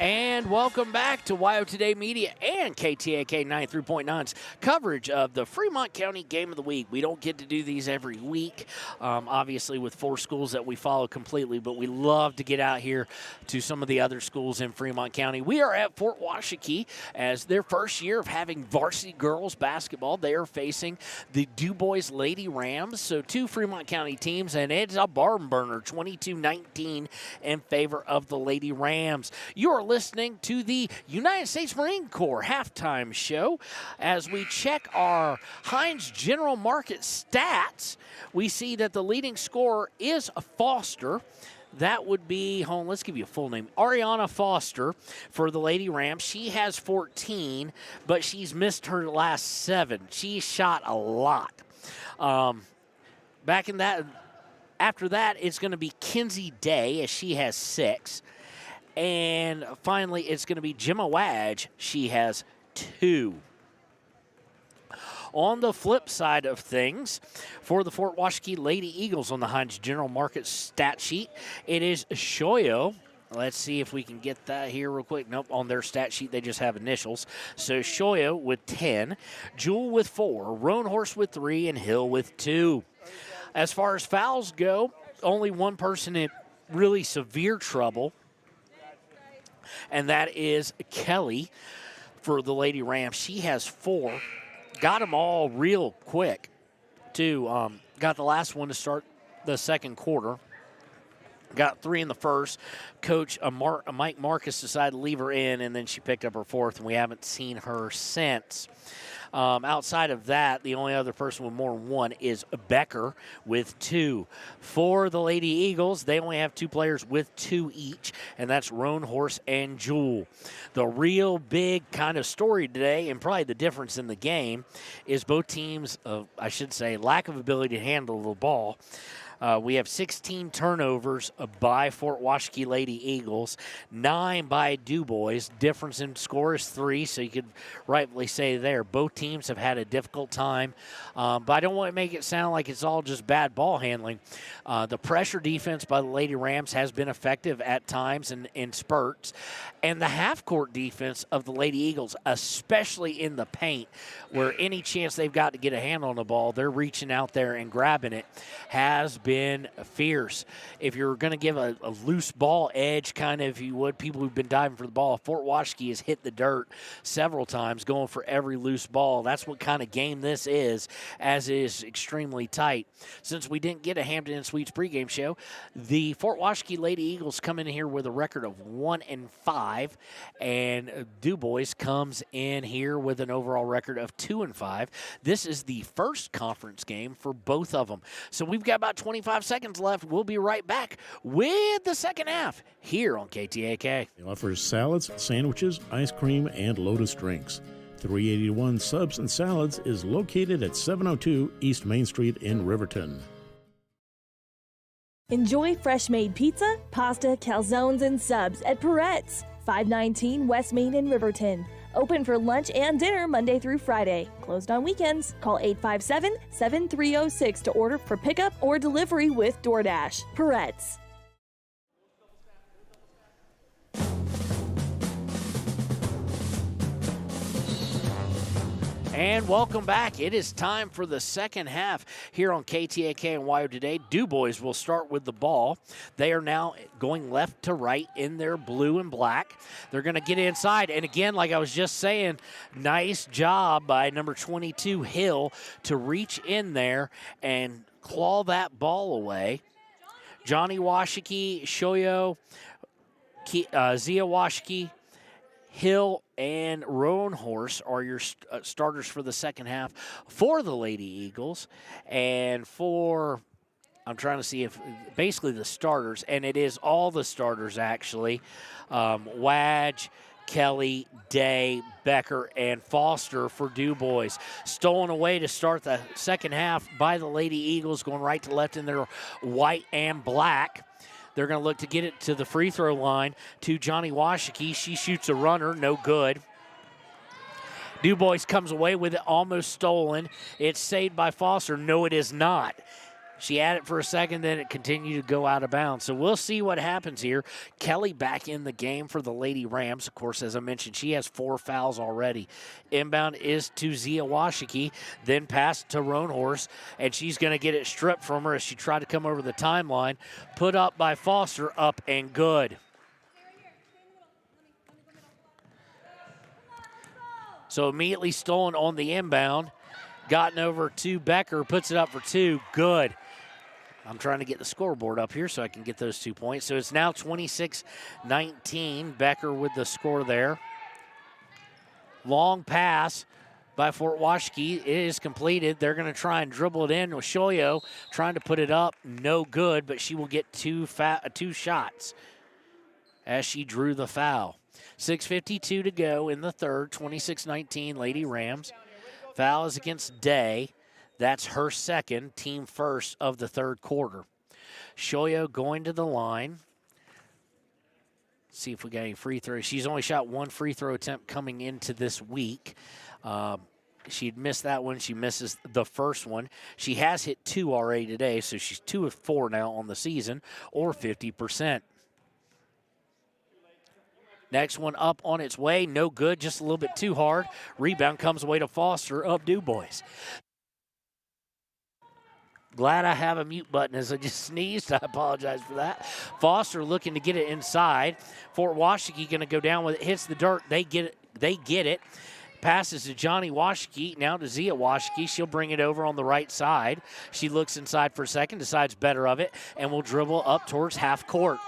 And welcome back to WYO Today Media and KTAK 93.9's coverage of the Fremont County Game of the Week. We don't get to do these every week, obviously with 4 schools that we follow completely, but we love to get out here to some of the other schools in Fremont County. We are at Fort Washakie as their first year of having varsity girls basketball. They are facing the Dubois Lady Rams, so 2 Fremont County teams, and it's a barn burner, 22-19 in favor of the Lady Rams. You are listening to the United States Marine Corps halftime show. As we check our Heinz General Market stats, we see that the leading scorer is Foster. That would be, let's give you a full name, Ariana Foster for the Lady Rams. She has 14, but she's missed her last 7. She shot a lot. After that, it's going to be Kinsey Day, as she has 6. And finally, it's going to be Gemma Wadge. She has 2. On the flip side of things, for the Fort Washakie Lady Eagles on the Heinz General Market stat sheet, it is Shoyo. Let's see if we can get that here real quick. Nope, on their stat sheet, they just have initials. So Shoyo with 10, Jewel with 4, Roan Horse with 3, and Hill with 2. As far as fouls go, only one person in really severe trouble, and that is Kelly for the Lady Rams. She has 4. Got them all real quick, too. Got the last one to start the second quarter. Got 3 in the first. Coach Mike Marcus decided to leave her in, and then she picked up her 4th, and we haven't seen her since. Outside of that, the only other person with more than 1 is Becker with 2. For the Lady Eagles, they only have 2 players with 2 each, and that's Roan Horse and Jewel. The real big kind of story today, and probably the difference in the game, is both teams, lack of ability to handle the ball. We have 16 turnovers by Fort Washakie Lady Eagles, 9 by Dubois. Difference in score is 3, so you could rightfully say there. Both teams have had a difficult time, but I don't want to make it sound like it's all just bad ball handling. The pressure defense by the Lady Rams has been effective at times in spurts, and the half-court defense of the Lady Eagles, especially in the paint, where any chance they've got to get a hand on the ball, they're reaching out there and grabbing it, has been fierce. If you're going to give a loose ball edge, kind of, if you would, people who've been diving for the ball, Fort Washakie has hit the dirt several times going for every loose ball. That's what kind of game this is, as it is extremely tight. Since we didn't get a Hampton Inn Suites pregame show, the Fort Washakie Lady Eagles come in here with a record of 1-5, and Dubois comes in here with an overall record of 2-5. This is the first conference game for both of them. So we've got about 25 seconds left. We'll be right back with the second half here on KTAK. It offers salads, sandwiches, ice cream, and Lotus drinks. 381 Subs and Salads is located at 702 East Main Street in Riverton. Enjoy fresh-made pizza, pasta, calzones, and subs at Peretz, 519 West Main in Riverton. Open for lunch and dinner Monday through Friday. Closed on weekends. Call 857-7306 to order for pickup or delivery with DoorDash. Peretz. And welcome back. It is time for the second half here on KTAK and Wire Today. Dubois will start with the ball. They are now going left to right in their blue and black. They're going to get inside. And again, like I was just saying, nice job by number 22, Hill, to reach in there and claw that ball away. Johnny Washakie, Shoyo, Zia Washakie, Hill, and Roan Horse are your starters for the second half for the Lady Eagles. And for, I'm trying to see if, basically the starters, and it is all the starters actually, Wadge, Kelly, Day, Becker, and Foster for Dubois. Stolen away to start the second half by the Lady Eagles, going right to left in their white and black. They're going to look to get it to the free throw line to Johnny Washakie. She shoots a runner, no good. Dubois comes away with it, almost stolen. It's saved by Foster. No, it is not. She had it for a second, then it continued to go out of bounds. So we'll see what happens here. Kelly back in the game for the Lady Rams. Of course, as I mentioned, she has 4 fouls already. Inbound is to Zia Washakie, then pass to Roan Horse, and she's going to get it stripped from her as she tried to come over the timeline. Put up by Foster, up and good. So immediately stolen on the inbound. Gotten over to Becker, puts it up for 2, good. I'm trying to get the scoreboard up here so I can get those 2 points. So it's now 26-19. Becker with the score there. Long pass by Fort Washakie. It is completed. They're going to try and dribble it in with Shoyo, trying to put it up. No good, but she will get 2 shots as she drew the foul. 6:52 to go in the third. 26-19 Lady Rams. Foul is against Day. That's her second, team first of the third quarter. Shoyo going to the line. See if we got any free throws. She's only shot 1 free throw attempt coming into this week. She'd missed that one. She misses the first one. She has hit 2 already today, so she's 2 of 4 now on the season, or 50%. Next one up on its way. No good, just a little bit too hard. Rebound comes away to Foster of Dubois. Glad I have a mute button as I just sneezed. I apologize for that. Foster looking to get it inside. Fort Washakie going to go down with it. Hits the dirt. They get it. Passes to Johnny Washakie. Now to Zia Washakie. She'll bring it over on the right side. She looks inside for a second, decides better of it, and will dribble up towards half court.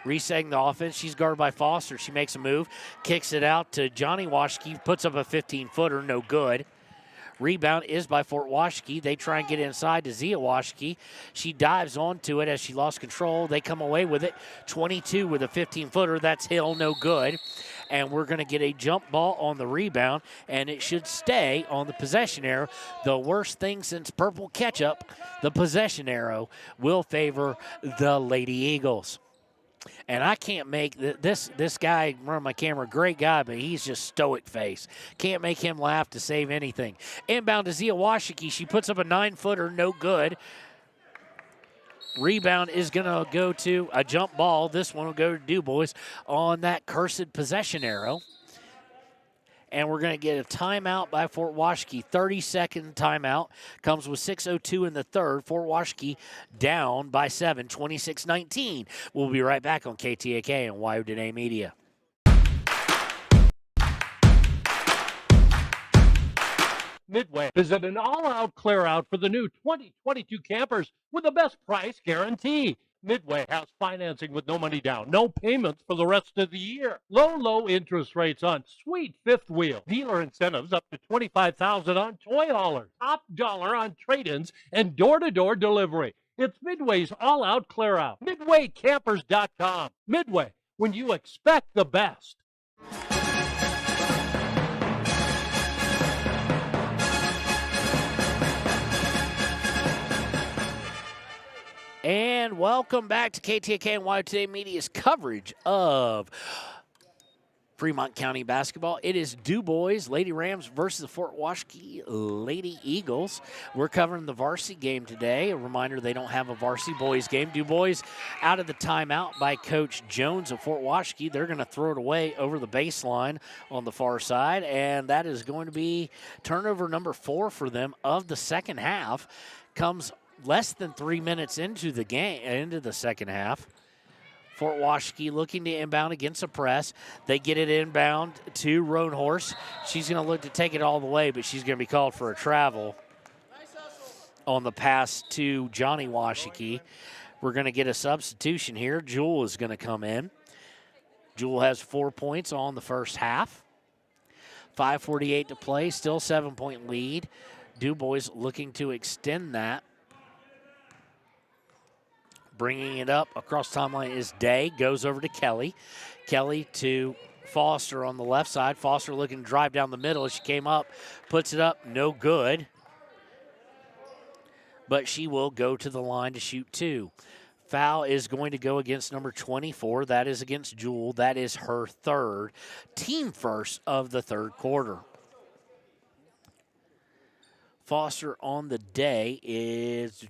Resetting the offense. She's guarded by Foster. She makes a move, kicks it out to Johnny Washakie, puts up a 15-footer, no good. Rebound is by Fort Washakie. They try and get inside to Zia Washakie. She dives onto it as she lost control. They come away with it. 22 with a 15-footer. That's Hill, no good. And we're going to get a jump ball on the rebound, and it should stay on the possession arrow. The worst thing since purple ketchup, the possession arrow, will favor the Lady Eagles. And I can't make this guy running my camera, great guy, but he's just stoic face. Can't make him laugh to save anything. Inbound to Zia Washakie. She puts up a 9-footer, no good. Rebound is going to go to a jump ball. This one will go to Dubois on that cursed possession arrow. And we're going to get a timeout by Fort Washakie. 30-second timeout. Comes with 6:02 in the third. Fort Washakie down by 7, 26-19. We'll be right back on KTAK and Wire Today Media. Midway is at an all-out clear-out for the new 2022 campers with the best price guarantee. Midway has financing with no money down, no payments for the rest of the year. Low interest rates on sweet fifth wheel. Dealer incentives up to $25,000 on toy haulers. Top dollar on trade-ins and door-to-door delivery. It's Midway's all-out clear-out. MidwayCampers.com. Midway, when you expect the best. And welcome back to KTAK and Wire Today Media's coverage of Fremont County basketball. It is Dubois Lady Rams versus the Fort Washakie Lady Eagles. We're covering the varsity game today. A reminder, they don't have a varsity boys game. Dubois out of the timeout by Coach Jones of Fort Washakie. They're going to throw it away over the baseline on the far side, and that is going to be turnover number 4 for them of the second half. Comes less than 3 minutes into the game, into the second half. Fort Washakie looking to inbound against a press. They get it inbound to Roanhorse. She's going to look to take it all the way, but she's going to be called for a travel on the pass to Johnny Washakie. We're going to get a substitution here. Jewel is going to come in. Jewel has 4 points on the first half. 5:48 to play, still 7-point lead. Dubois looking to extend that. Bringing it up across the timeline is Day. Goes over to Kelly. Kelly to Foster on the left side. Foster looking to drive down the middle. She came up, puts it up, no good. But she will go to the line to shoot 2. Foul is going to go against number 24. That is against Jewel. That is her third. Team first of the third quarter. Foster on the day is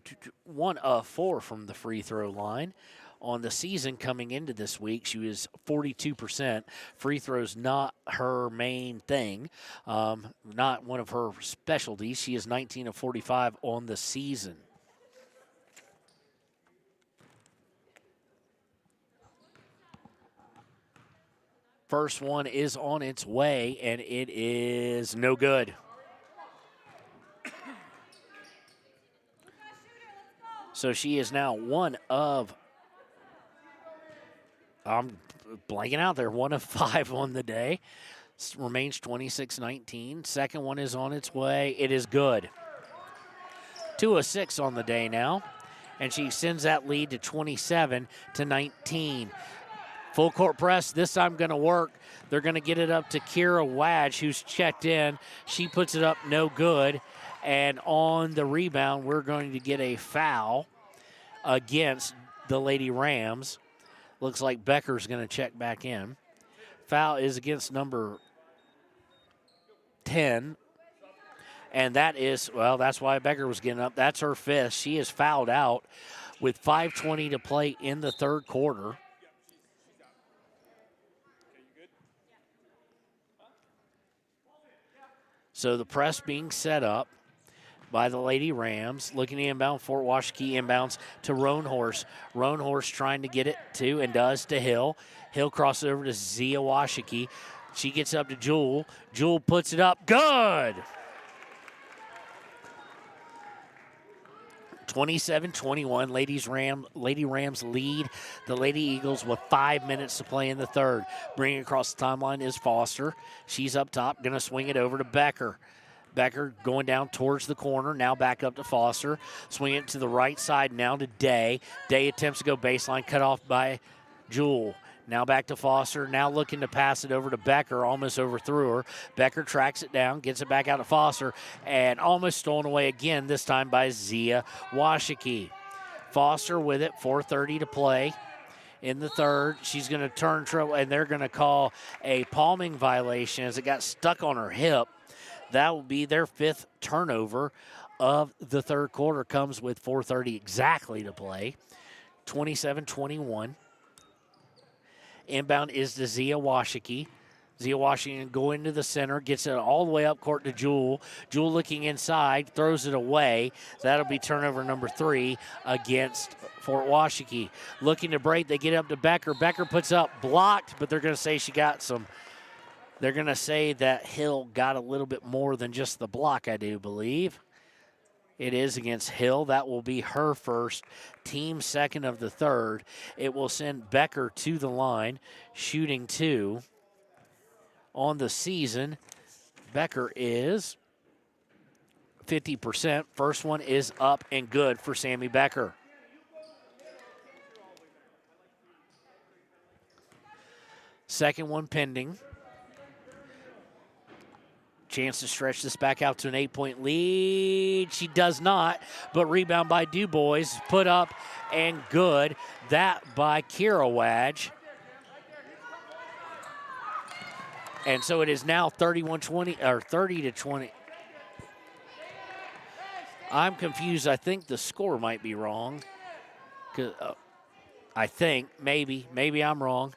1 of 4 from the free throw line. On the season coming into this week, she was 42%. Free throws not her main thing, not one of her specialties. She is 19 of 45 on the season. First one is on its way, and it is no good. So she is now 1 of, I'm blanking out there, 1 of 5 on the day. Remains 26-19. Second one is on its way. It is good. 2 of 6 on the day now. And she sends that lead to 27-19. Full court press, this time going to work. They're going to get it up to Kira Wadge, who's checked in. She puts it up, no good. And on the rebound, we're going to get a foul against the Lady Rams. Looks like Becker's going to check back in. Foul is against number 10. And that is, well, that's why Becker was getting up. That's her 5th. She is fouled out with 5:20 to play in the third quarter. So the press being set up by the Lady Rams. Looking to inbound, Fort Washakie inbounds to Roanhorse. Roanhorse trying to get it to, and does, to Hill. Hill crosses over to Zia Washakie. She gets up to Jewel. Jewel puts it up. Good! 27-21, Lady Rams lead the Lady Eagles with 5 minutes to play in the third. Bringing across the timeline is Foster. She's up top, going to swing it over to Becker. Becker going down towards the corner, now back up to Foster. Swing it to the right side, now to Day. Day attempts to go baseline, cut off by Jewel. Now back to Foster, now looking to pass it over to Becker, almost overthrew her. Becker tracks it down, gets it back out to Foster, and almost stolen away again, this time by Zia Washakie. Foster with it, 4:30 to play in the third. She's going to turn trouble, and they're going to call a palming violation as it got stuck on her hip. That will be their 5th turnover of the third quarter. Comes with 4:30 exactly to play. 27-21. Inbound is to Zia Washakie. Zia Washakie go into the center, gets it all the way up court to Jewel. Jewel looking inside, throws it away. That'll be turnover number 3 against Fort Washakie. Looking to break, they get up to Becker. Becker puts up, blocked, but they're going to say she got some. They're going to say that Hill got a little bit more than just the block, I do believe. It is against Hill. That will be her first, team second of the third. It will send Becker to the line, shooting 2 on the season. Becker is 50%. First one is up and good for Sammy Becker. Second one pending. Chance to stretch this back out to an 8-point lead. She does not, but rebound by Dubois, put up and good. That by Kira Wadge. And so it is now 31-20 or 30-20. I'm confused. I think the score might be wrong. I think maybe I'm wrong.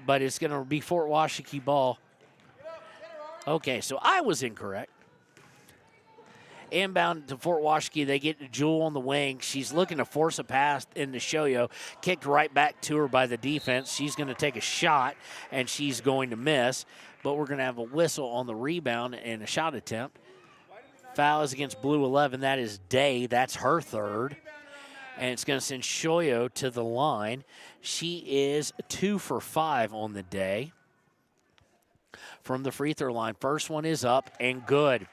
But it's going to be Fort Washakie ball. Okay, so I was incorrect. Inbound to Fort Washakie, they get to Jewel on the wing. She's looking to force a pass into Shoyo. Kicked right back to her by the defense. She's going to take a shot, and she's going to miss. But we're going to have a whistle on the rebound and a shot attempt. Foul is against Blue 11. That is Day. That's her third. And it's going to send Shoyo to the line. She is 2 for 5 on the day from the free throw line. First one is up and good.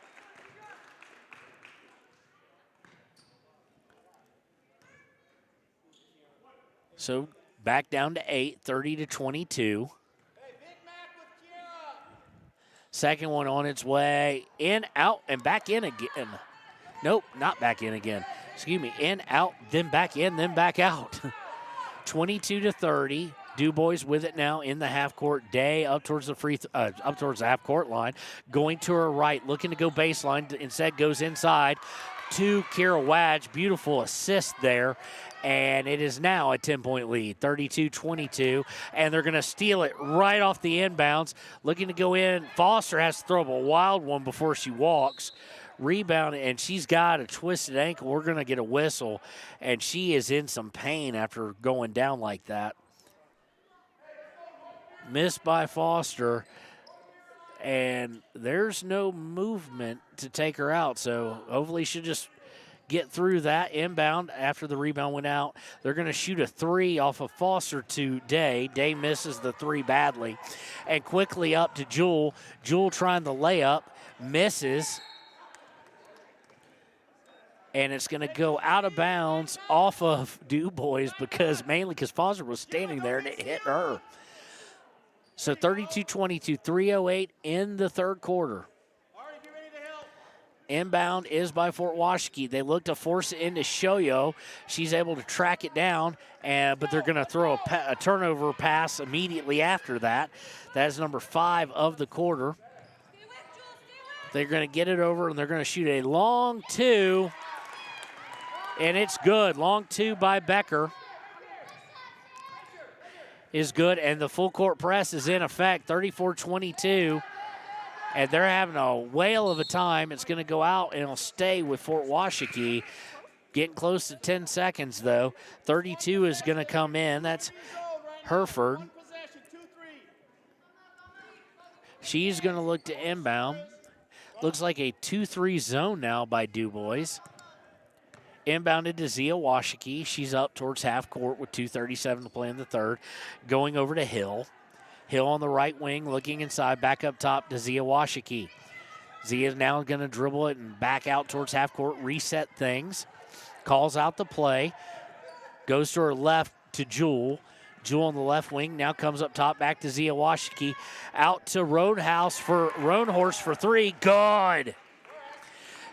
So back down to 8, 30-22. Second one on its way. In, out, and back in again. Nope, not back in again. Excuse me, in, out, then back in, then back out. 22-30. Dubois with it now in the half court. Day up towards the half court line. Going to her right, looking to go baseline. Instead goes inside to Kira Wadge. Beautiful assist there. And it is now a 10-point lead, 32-22. And they're going to steal it right off the inbounds. Looking to go in. Foster has to throw up a wild one before she walks. Rebound, and she's got a twisted ankle. We're going to get a whistle. And she is in some pain after going down like that. Missed by Foster. And there's no movement to take her out. So hopefully she'll just get through that inbound after the rebound went out. They're going to shoot a three off of Foster to Day. Day misses the three badly. And quickly up to Jewel. Jewel trying the layup. Misses. And it's going to go out of bounds off of Dubois mainly because Foster was standing there and it hit her. So 32-22, 3:08 in the third quarter. Inbound is by Fort Washakie. They look to force it into Shoyo. She's able to track it down, but they're going to throw a turnover pass immediately after that. That is number 5 of the quarter. They're going to get it over, and they're going to shoot a long two, and it's good. Long two by Becker is good, and the full court press is in effect, 34-22. And they're having a whale of a time. It's going to go out and it'll stay with Fort Washakie. Getting close to 10 seconds, though. 32 is going to come in. That's Hereford. She's going to look to inbound. Looks like a 2-3 zone now by Dubois. Inbounded to Zia Washakie. She's up towards half court with 2:37 to play in the third. Going over to Hill. Hill on the right wing, looking inside, back up top to Zia Washakie. Zia is now going to dribble it and back out towards half court, reset things. Calls out the play. Goes to her left to Jewel. Jewel on the left wing, now comes up top, back to Zia Washakie. Out to Roadhouse for Roanhorse for three. Good.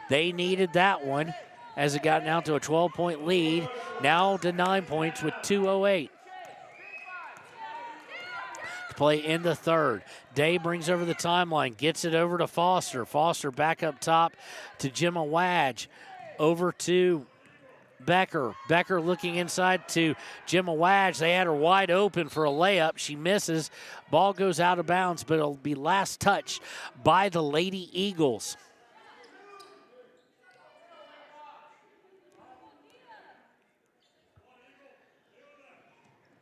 They needed that one as it got down to a 12-point lead. Now to 9 points with 2:08. Play in the third. Day brings over the timeline, gets it over to Foster. Foster back up top to Gemma Wadge. Over to Becker. Becker looking inside to Gemma Wadge. They had her wide open for a layup. She misses. Ball goes out of bounds, but it'll be last touched by the Lady Eagles.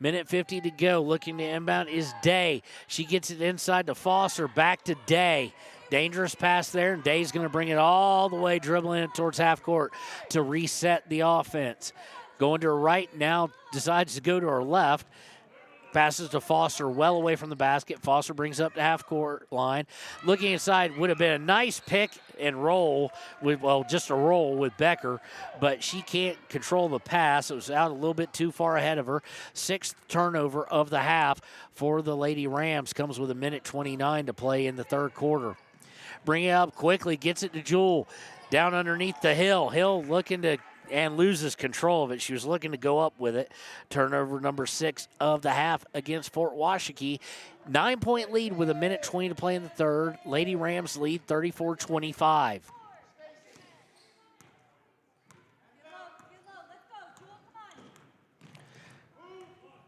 Minute 50 to go. Looking to inbound is Day. She gets it inside to Foster. Back to Day. Dangerous pass there, and Day's going to bring it all the way, dribbling it towards half court to reset the offense. Going to her right now, decides to go to her left. Passes to Foster, well away from the basket. Foster brings up the half-court line. Looking inside, would have been a nice pick and roll, just a roll with Becker, but she can't control the pass. It was out a little bit too far ahead of her. 6th turnover of the half for the Lady Rams. Comes with a minute 29 to play in the third quarter. Bring it up quickly, gets it to Jewel. Down underneath the Hill. Hill looking to and loses control of it. She was looking to go up with it. Turnover number 6 of the half against Fort Washakie. 9-point lead with 1:20 to play in the third. Lady Rams lead 34-25.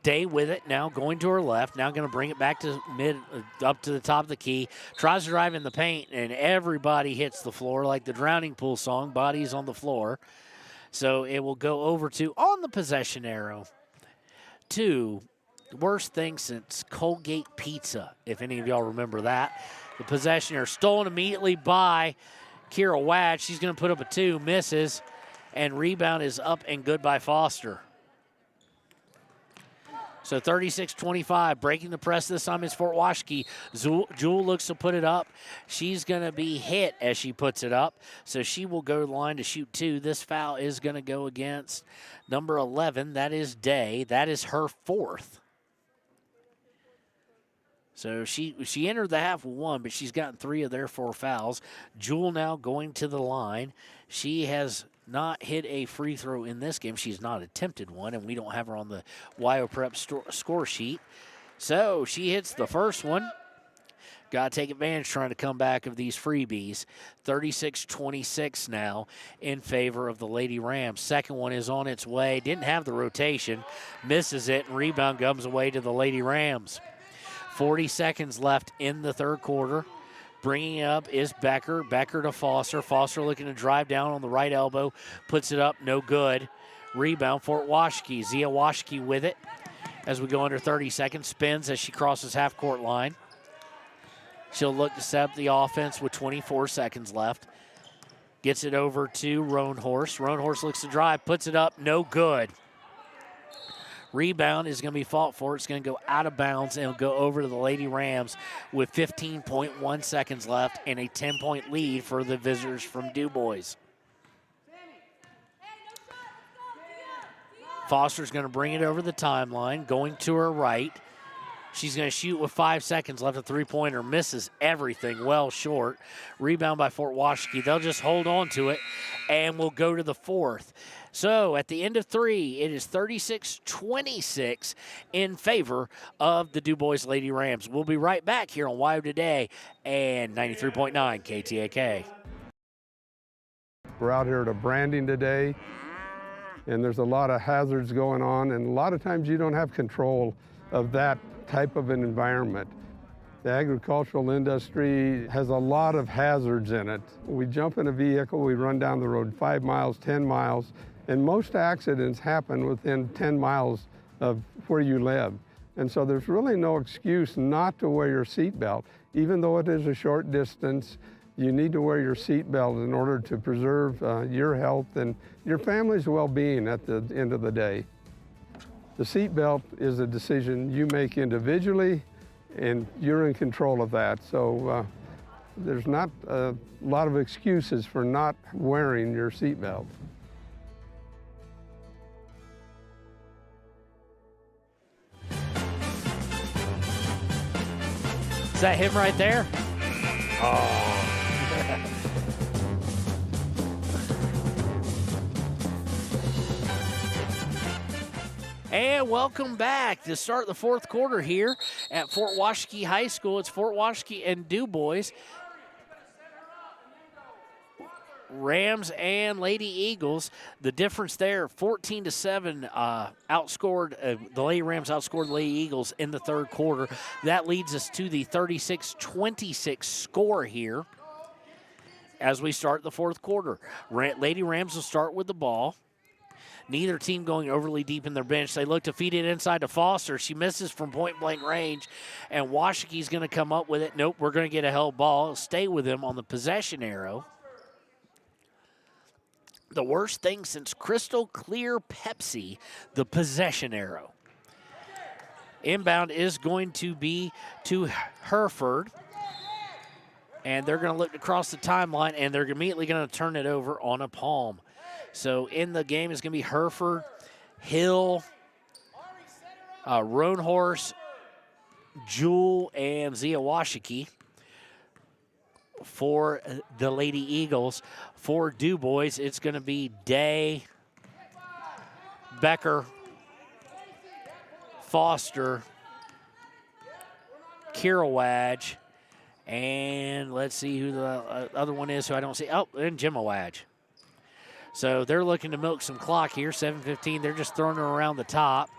Day with it now, going to her left. Now going to bring it back to up to the top of the key. Tries to drive in the paint, and everybody hits the floor like the Drowning Pool song, bodies on the floor. So it will go over to, on the possession arrow, to the worst thing since Colgate Pizza, if any of y'all remember that. The possession arrow stolen immediately by Kira Watt. She's going to put up a 2, misses, and rebound is up and good by Foster. So 36-25, breaking the press this time is Fort Washakie. Jewel looks to put it up. She's going to be hit as she puts it up, so she will go to the line to shoot 2. This foul is going to go against number 11. That is Day. That is her 4th. So she entered the half with 1, but she's gotten 3 of their 4 fouls. Jewel now going to the line. She has not hit a free throw in this game. She's not attempted one, and we don't have her on the YO Prep score sheet. So she hits the first one. Got to take advantage trying to come back of these freebies. 36-26 now in favor of the Lady Rams. Second one is on its way. Didn't have the rotation. Misses it, and rebound comes away to the Lady Rams. 40 seconds left in the third quarter. Bringing it up is Becker. Becker to Foster. Foster looking to drive down on the right elbow. Puts it up, no good. Rebound, Fort Washakie. Zia Washakie with it as we go under 30 seconds. Spins as she crosses half-court line. She'll look to set up the offense with 24 seconds left. Gets it over to Roanhorse. Roanhorse looks to drive, puts it up, no good. Rebound is going to be fought for. It's going to go out of bounds and go over to the Lady Rams with 15.1 seconds left and a 10-point lead for the visitors from Dubois. Foster's going to bring it over the timeline, going to her right. She's going to shoot with 5 seconds left. A three-pointer misses everything, well short. Rebound by Fort Washakie. They'll just hold on to it, and we'll go to the fourth. So at the end of 3, it is 36-26 in favor of the Dubois Lady Rams. We'll be right back here on YO Today and 93.9 KTAK. We're out here at a branding today, and there's a lot of hazards going on, and a lot of times you don't have control of that type of an environment. The agricultural industry has a lot of hazards in it. We jump in a vehicle, we run down the road 5 miles, 10 miles, and most accidents happen within 10 miles of where you live. And so there's really no excuse not to wear your seatbelt. Even though it is a short distance, you need to wear your seatbelt in order to preserve your health and your family's well-being at the end of the day. The seatbelt is a decision you make individually, and you're in control of that. So there's not a lot of excuses for not wearing your seatbelt. Is that him right there? Oh. And welcome back to start the fourth quarter here at Fort Washakie High School. It's Fort Washakie and Dubois. Rams and Lady Eagles. The difference there, 14-7 outscored, the Lady Rams outscored the Lady Eagles in the third quarter. That leads us to the 36-26 score here as we start the fourth quarter. Lady Rams will start with the ball. Neither team going overly deep in their bench. They look to feed it inside to Foster. She misses from point-blank range, and Washakie's going to come up with it. Nope, we're going to get a held ball. Stay with him on the possession arrow. The worst thing since Crystal Clear Pepsi, the possession arrow. Inbound is going to be to Hereford, and they're going to look across the timeline, and they're immediately going to turn it over on a palm. So in the game is going to be Hereford, Hill, Roanhorse, Jewel, and Zia Washakie. For the Lady Eagles. For Dubois, it's going to be Day, Becker, Foster, Kirawaj, and let's see who the other one is who I don't see. Oh, and Jimawaj. So they're looking to milk some clock here. 7:15. They're just throwing her around the top.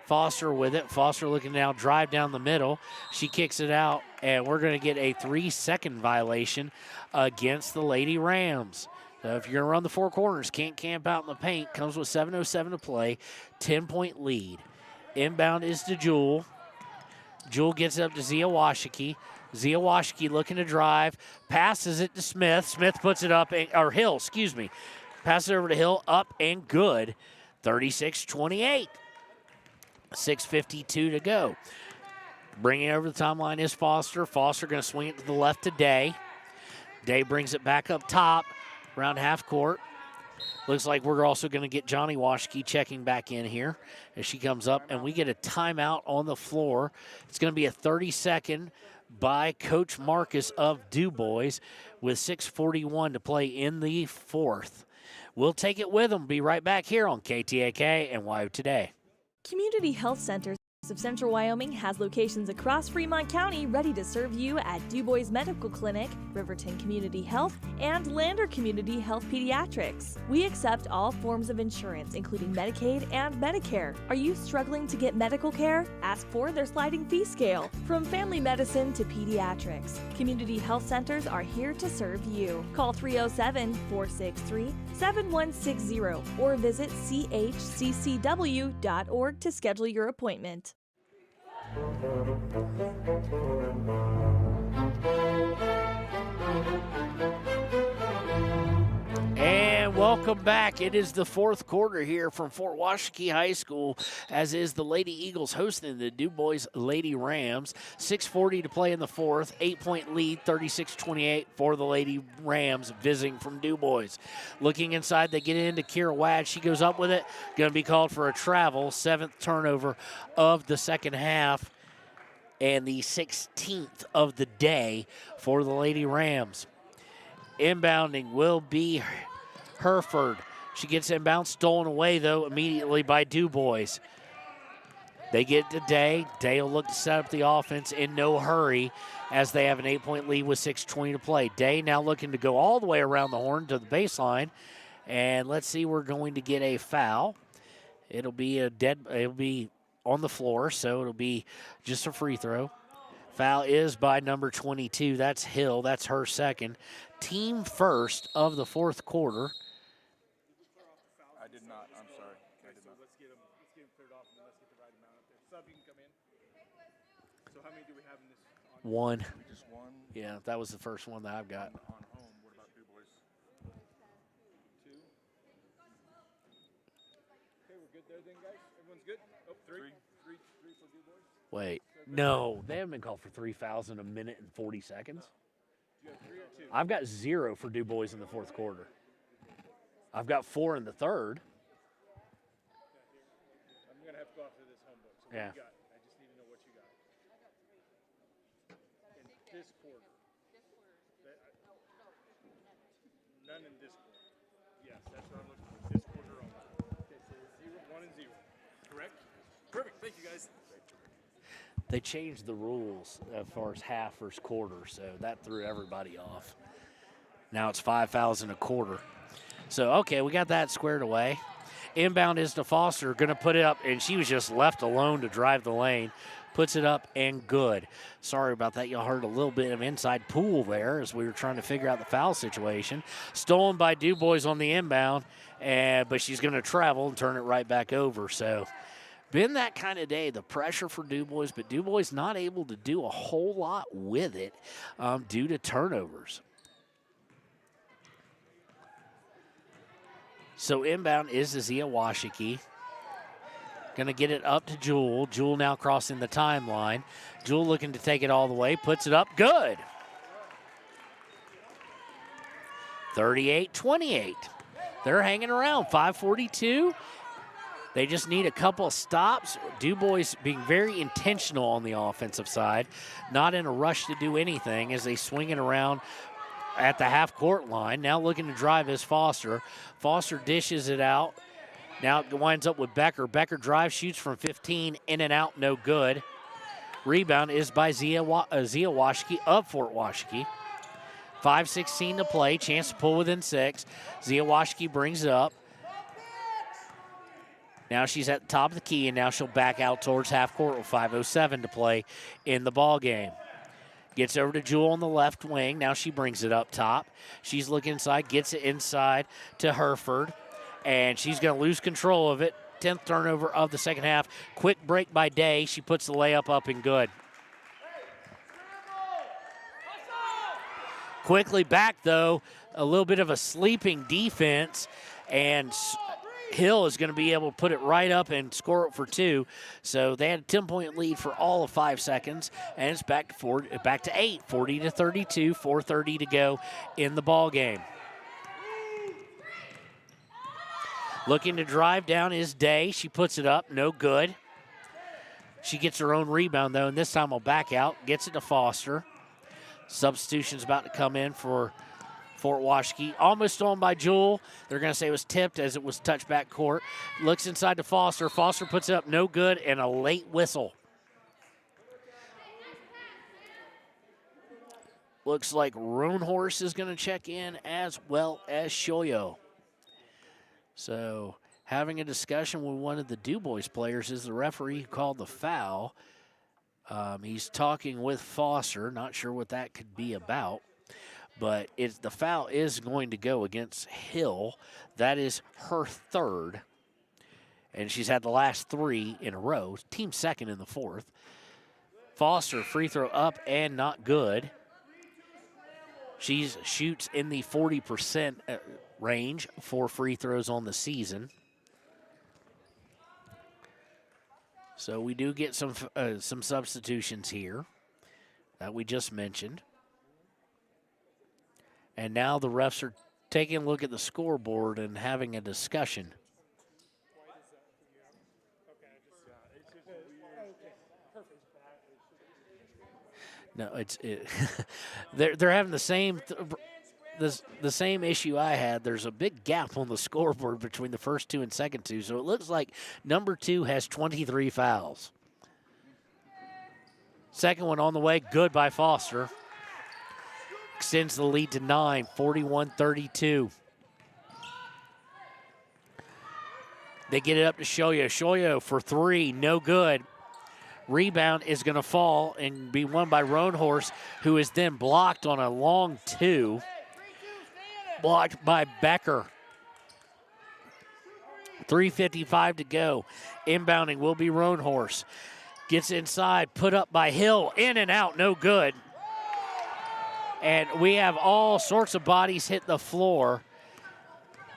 Foster with it. Foster looking to now drive down the middle. She kicks it out, and we're going to get a 3-second violation against the Lady Rams. So if you're going to run the four corners, can't camp out in the paint. Comes with 7:07 to play. 10-point lead. Inbound is to Jewel. Jewel gets up to Zia Washakie. Zia Washakie looking to drive. Passes it to Smith. Smith puts it up, or Hill, excuse me. Passes it over to Hill, up and good. 36-28. 6:52 to go. Bringing it over the timeline is Foster. Foster going to swing it to the left to Day. Day brings it back up top around half court. Looks like we're also going to get Johnny Washakie checking back in here as she comes up, and we get a timeout on the floor. It's going to be a 30-second by Coach Marcus of Dubois with 6:41 to play in the fourth. We'll take it with them. Be right back here on KTAK and WYO Today. Community Health Centers of Central Wyoming has locations across Fremont County ready to serve you at Dubois Medical Clinic, Riverton Community Health, and Lander Community Health Pediatrics. We accept all forms of insurance, including Medicaid and Medicare. Are you struggling to get medical care? Ask for their sliding fee scale. From family medicine to pediatrics, Community Health Centers are here to serve you. Call 307-463-7160 or visit chccw.org to schedule your appointment. And welcome back. It is the fourth quarter here from Fort Washakie High School, as is the Lady Eagles hosting the Dubois Lady Rams. 6:40 to play in the fourth. 8-point lead, 36-28 for the Lady Rams visiting from Dubois. Looking inside, they get into Kira Wad. She goes up with it. Going to be called for a travel. 7th turnover of the second half and the 16th of the day for the Lady Rams. Inbounding will be Hereford. She gets inbound, stolen away, though, immediately by Dubois. They get to Day. Day will look to set up the offense in no hurry as they have an 8-point lead with 6:20 to play. Day now looking to go all the way around the horn to the baseline. And let's see, we're going to get a foul. It'll be on the floor, so it'll be just a free throw. Foul is by number 22. That's Hill. That's her second. Team first of the fourth quarter. I did not. I'm sorry. I did not. Let's get him cleared off and then let's get the right amount up there. Sub, you can come in. So how many do we have in this? One. Just one? Yeah, that was the first one that I've got. On home, what about Dubois? 2. Okay, we're good there then, guys? Everyone's good? Oh, 3 for Dubois. Wait. No, they haven't been called for 3 fouls in a minute and 40 seconds. Do you have 3 or 2? I've got 0 for Dubois in the fourth quarter. I've got 4 in the third. I'm going to have to go off to this home book. So Yeah. what you got? I just need to know what you got. In this quarter. None in this quarter. Yes, that's what I'm looking for. This quarter only. Okay, so 1 and 0. Correct? Perfect. Thank you, guys. They changed the rules as far as half versus quarter, so that threw everybody off. Now it's 5 fouls in a quarter. So, okay, we got that squared away. Inbound is to Foster, going to put it up, and she was just left alone to drive the lane. Puts it up and good. Sorry about that. Y'all heard a little bit of inside pool there as we were trying to figure out the foul situation. Stolen by Dubois on the inbound, but she's going to travel and turn it right back over. So, been that kind of day, the pressure for Dubois, but Dubois not able to do a whole lot with it due to turnovers. So inbound is Zia Washakie. Going to get it up to Jewel. Jewel now crossing the timeline. Jewel looking to take it all the way. Puts it up. Good. 38-28. They're hanging around. 5:42. They just need a couple of stops. Dubois being very intentional on the offensive side, not in a rush to do anything as they swing it around at the half-court line. Now looking to drive is Foster. Foster dishes it out, Now it winds up with Becker. Becker drives, shoots from 15, in and out, no good. Rebound is by Zia Washakie of Fort Washakie. 5:16 to play, chance to pull within 6. Zia Washakie brings it up. Now she's at the top of the key, and now she'll back out towards half court with 5:07 to play in the ball game. Gets over to Jewel on the left wing. Now she brings it up top. She's looking inside, gets it inside to Hereford, and she's going to lose control of it. 10th turnover of the second half. Quick break by Day. She puts the layup up and good. Quickly back, though, a little bit of a sleeping defense, and Hill is going to be able to put it right up and score it for 2. So they had a 10-point lead for all of 5 seconds, and it's back to 8, 40-32, 4:30 to go in the ball game. Looking to drive down is Day. She puts it up, no good. She gets her own rebound, though, and this time will back out, gets it to Foster. Substitution's about to come in for Fort Washakie. Almost on by Jewel. They're going to say it was tipped as it was touched back court. Looks inside to Foster. Foster puts it up, no good, and a late whistle. Looks like Roanhorse is going to check in as well as Shoyo. So having a discussion with one of the Dubois players is the referee who called the foul. He's talking with Foster. Not sure what that could be about. But the foul is going to go against Hill. That is her 3rd. And she's had the last 3 in a row. Team second in the 4th. Foster, free throw up and not good. She shoots in the 40% range for free throws on the season. So we do get some substitutions here that we just mentioned. And now the refs are taking a look at the scoreboard and having a discussion. No, they're having the same the same issue I had. There's a big gap on the scoreboard between the first 2 and second 2, so it looks like number 2 has 23 fouls. Second one on the way, good by Foster. Extends the lead to 9, 41-32. They get it up to Shoyo. Shoyo for 3, no good. Rebound is going to fall and be won by Roanhorse, who is then blocked on a long 2. Blocked by Becker. 3:55 to go. Inbounding will be Roanhorse. Gets inside, put up by Hill. In and out, no good. And we have all sorts of bodies hit the floor.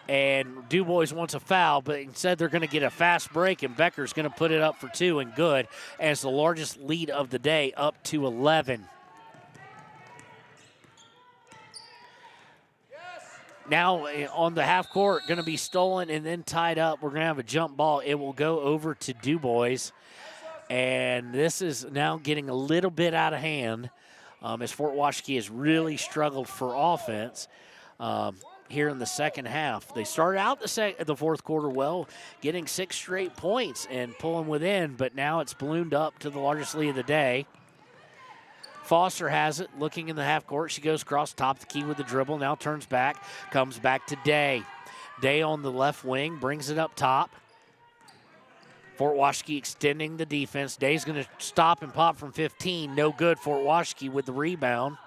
And Dubois wants a foul, but instead they're going to get a fast break, and Becker's going to put it up for 2 and good. And it's the largest lead of the day, up to 11. Now on the half court, going to be stolen and then tied up. We're going to have a jump ball. It will go over to Dubois. And this is now getting a little bit out of hand as Fort Washakie has really struggled for offense here in the second half. They started out the fourth quarter well, getting 6 straight points and pulling within, but now it's ballooned up to the largest lead of the day. Foster has it, looking in the half court. She goes across top of the key with the dribble, now turns back, comes back to Day. Day on the left wing, brings it up top. Fort Washakie extending the defense. Day's going to stop and pop from 15. No good. Fort Washakie with the rebound.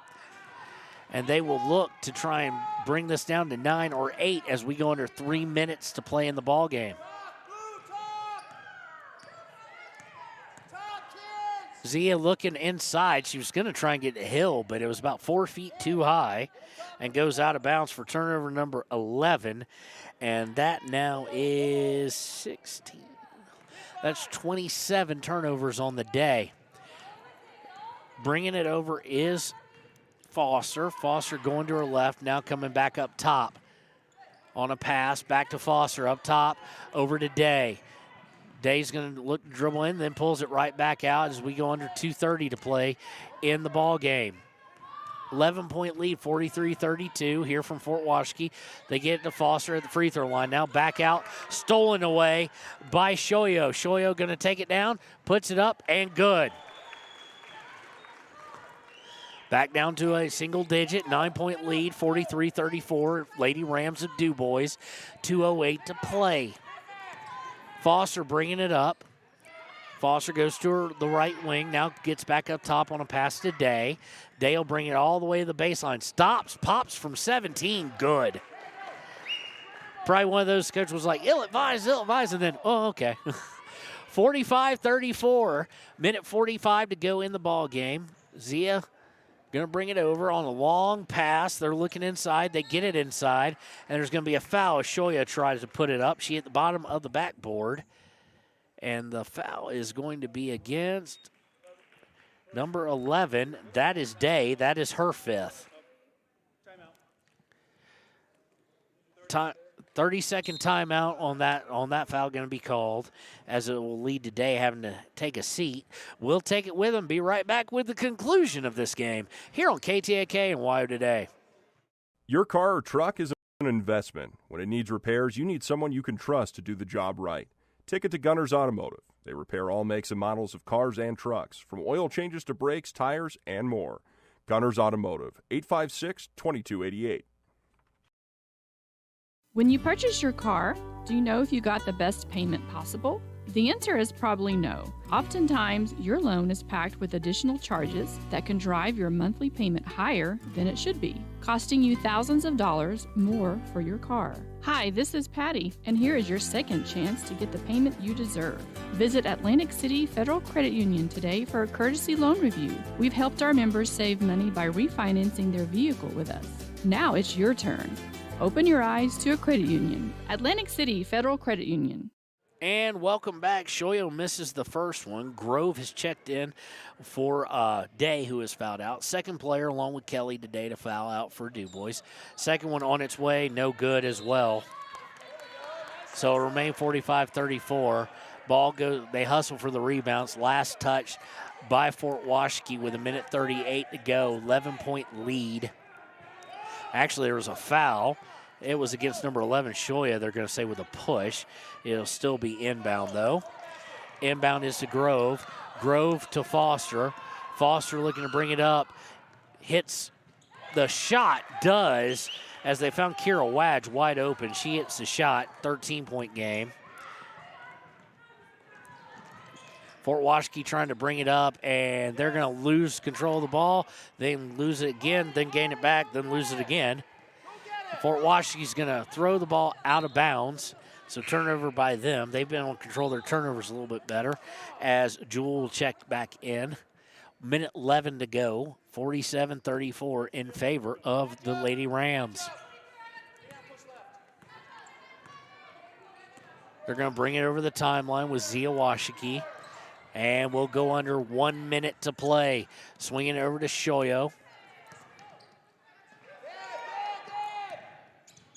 And they will look to try and bring this down to 9 or 8 as we go under 3 minutes to play in the ball game. Zia looking inside. She was going to try and get Hill, but it was about 4 feet too high and goes out of bounds for turnover number 11. And that now is 16. That's 27 turnovers on the day. Bringing it over is Foster. Foster going to her left, now coming back up top. On a pass, back to Foster, up top, over to Day. Day's going to look to dribble in, then pulls it right back out as we go under 2:30 to play in the ball game. 11-point lead, 43-32 here from Fort Washakie. They get it to Foster at the free throw line. Now back out, stolen away by Shoyo. Shoyo going to take it down, puts it up, and good. Back down to a single-digit, 9-point lead, 43-34. Lady Rams of Dubois, 2:08 to play. Foster bringing it up. Foster goes to the right wing, now gets back up top on a pass to Day. Day will bring it all the way to the baseline. Stops, pops from 17, good. Probably one of those coaches was like, ill-advised, and then, oh, okay. 45-34, minute 45 to go in the ball game. Zia going to bring it over on a long pass. They're looking inside. They get it inside, and there's going to be a foul as Shoya tries to put it up. She hit the bottom of the backboard. And the foul is going to be against number 11. That is Day. That is her fifth. 30-second timeout on that foul going to be called, as it will lead to Day having to take a seat. We'll take it with them. Be right back with the conclusion of this game here on KTAK and WYO Today. Your car or truck is an investment. When it needs repairs, you need someone you can trust to do the job right. Take it to Gunners Automotive. They repair all makes and models of cars and trucks, from oil changes to brakes, tires, and more. Gunners Automotive, 856-2288. When you purchase your car, do you know if you got the best payment possible? The answer is probably no. Oftentimes, your loan is packed with additional charges that can drive your monthly payment higher than it should be, costing you thousands of dollars more for your car. Hi, this is Patty, and here is your second chance to get the payment you deserve. Visit Atlantic City Federal Credit Union today for a courtesy loan review. We've helped our members save money by refinancing their vehicle with us. Now it's your turn. Open your eyes to a credit union. Atlantic City Federal Credit Union. And welcome back. Shoyo misses the first one. Grove has checked in for Day, who has fouled out. Second player, along with Kelly today, to foul out for Dubois. Second one on its way, no good as well. So it remains 45-34. Ball goes. They hustle for the rebounds. Last touch by Fort Washakie with a minute 38 to go. 11-point lead. Actually, there was a foul. It was against number 11, Shoya, they're going to say with a push. It'll still be inbound, though. Inbound is to Grove. Grove to Foster. Foster looking to bring it up. Hits the shot, does, as they found Kira Wadge wide open. She hits the shot, 13-point game. Fort Washakie trying to bring it up, and they're going to lose control of the ball. Then lose it again, then gain it back, then lose it again. Fort Washakie's going to throw the ball out of bounds, so turnover by them. They've been able to control their turnovers a little bit better as Jewel will check back in. Minute 11 to go, 47-34 in favor of the Lady Rams. They're going to bring it over the timeline with Zia Washakie, and we'll go under 1 minute to play. Swinging it over to Shoyo.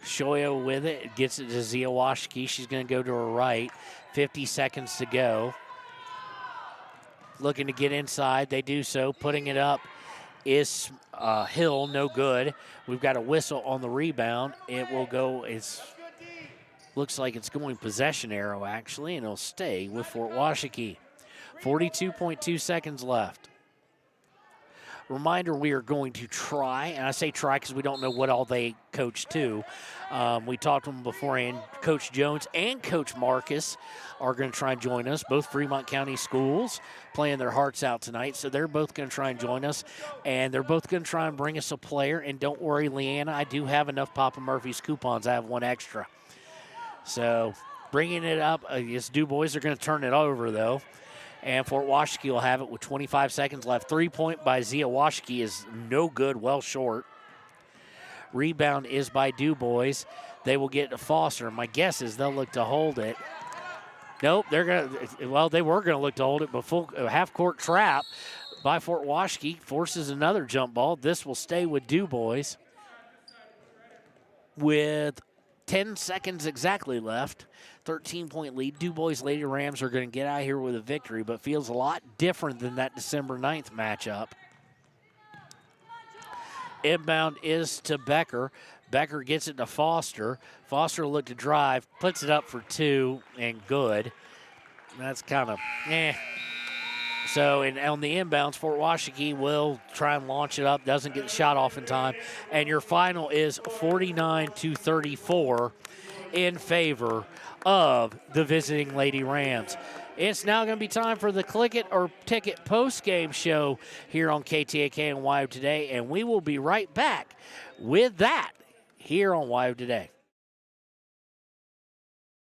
Shoyo with it, gets it to Zia Washakie. She's going to go to her right. 50 seconds to go. Looking to get inside. They do so. Putting it up is Hill, no good. We've got a whistle on the rebound. It will go, looks like it's going possession arrow, actually, and it'll stay with Fort Washakie. 42.2 seconds left. Reminder, we are going to try, and I say try because we don't know what all they coach to. We talked to them beforehand. Coach Jones and Coach Marcus are going to try and join us. Both Fremont County schools playing their hearts out tonight, so they're both going to try and join us, and they're both going to try and bring us a player. And don't worry, Leanna, I do have enough Papa Murphy's coupons. I have one extra. So bringing it up, yes, Dubois are going to turn it over, though. And Fort Washakie will have it with 25 seconds left. 3-point by Zia Washakie is no good, well short. Rebound is by Dubois. They will get to Foster. My guess is they'll look to hold it. Nope, they were going to look to hold it, but full half-court trap by Fort Washakie forces another jump ball. This will stay with Dubois with 10 seconds exactly left. 13-point lead. Dubois Lady Rams are going to get out of here with a victory, but feels a lot different than that December 9th matchup. Inbound is to Becker. Becker gets it to Foster. Foster will look to drive, puts it up for 2, and good. That's kind of So on the inbounds, Fort Washakie will try and launch it up, doesn't get the shot off in time. And your final is 49-34 in favor of the visiting Lady Rams. It's now going to be time for the Click It or Ticket post-game show here on KTAK and WYO Today, and we will be right back with that here on WYO Today.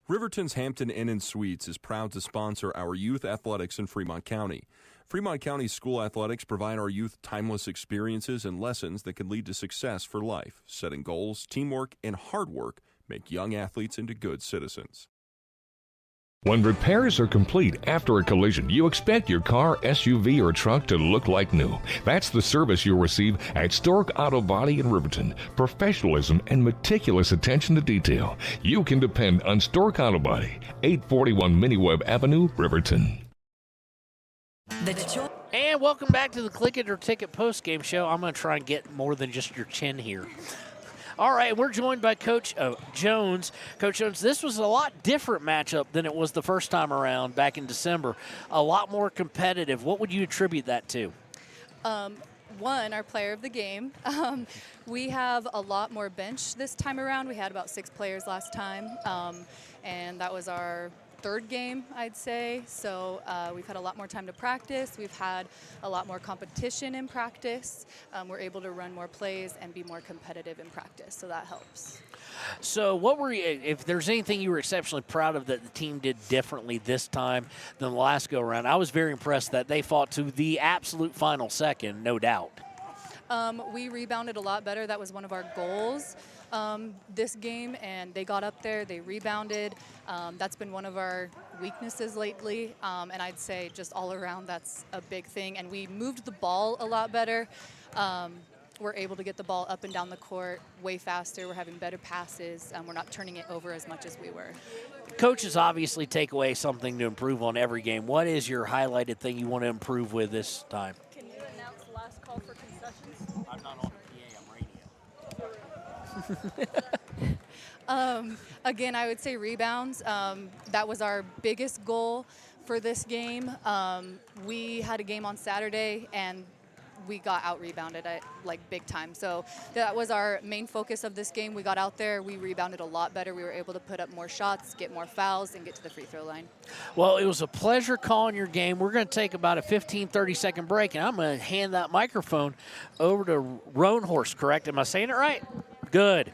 Riverton's Hampton Inn Suites is proud to sponsor our youth athletics in Fremont County. Fremont County school athletics provide our youth timeless experiences and lessons that can lead to success for life. Setting goals, teamwork, and hard work make young athletes into good citizens. When repairs are complete after a collision, you expect your car, SUV, or truck to look like new. That's the service you'll receive at Stork Auto Body in Riverton. Professionalism and meticulous attention to detail. You can depend on Stork Auto Body, 841 Miniweb Avenue, Riverton. And welcome back to the Click It or Ticket post-game show. I'm going to try and get more than just your chin here. All right, we're joined by Coach Jones. Coach Jones, this was a lot different matchup than it was the first time around back in December. A lot more competitive. What would you attribute that to? One, our player of the game. We have a lot more bench this time around. We had about 6 players last time, and that was our third game, I'd say. So we've had a lot more time to practice. We've had a lot more competition in practice. We're able to run more plays and be more competitive in practice, so that helps. So what were you, if there's anything you were exceptionally proud of that the team did differently this time than the last go-around? I was very impressed that they fought to the absolute final second, no doubt. We rebounded a lot better. That was one of our goals this game, and they got up there, they rebounded. That's been one of our weaknesses lately, and I'd say just all around that's a big thing. And we moved the ball a lot better. We're able to get the ball up and down the court way faster. We're having better passes. We're not turning it over as much as we were. Coaches obviously take away something to improve on every game. What is your highlighted thing you want to improve with this time? Can you announce the last call for concessions? I'm not on PA, I'm radio. Again, I would say rebounds. That was our biggest goal for this game. We had a game on Saturday, and we got out-rebounded at, big time. So that was our main focus of this game. We got out there. We rebounded a lot better. We were able to put up more shots, get more fouls, and get to the free throw line. Well, it was a pleasure calling your game. We're going to take about a 15, 30-second break, and I'm going to hand that microphone over to Roanhorse, correct? Am I saying it right? Good.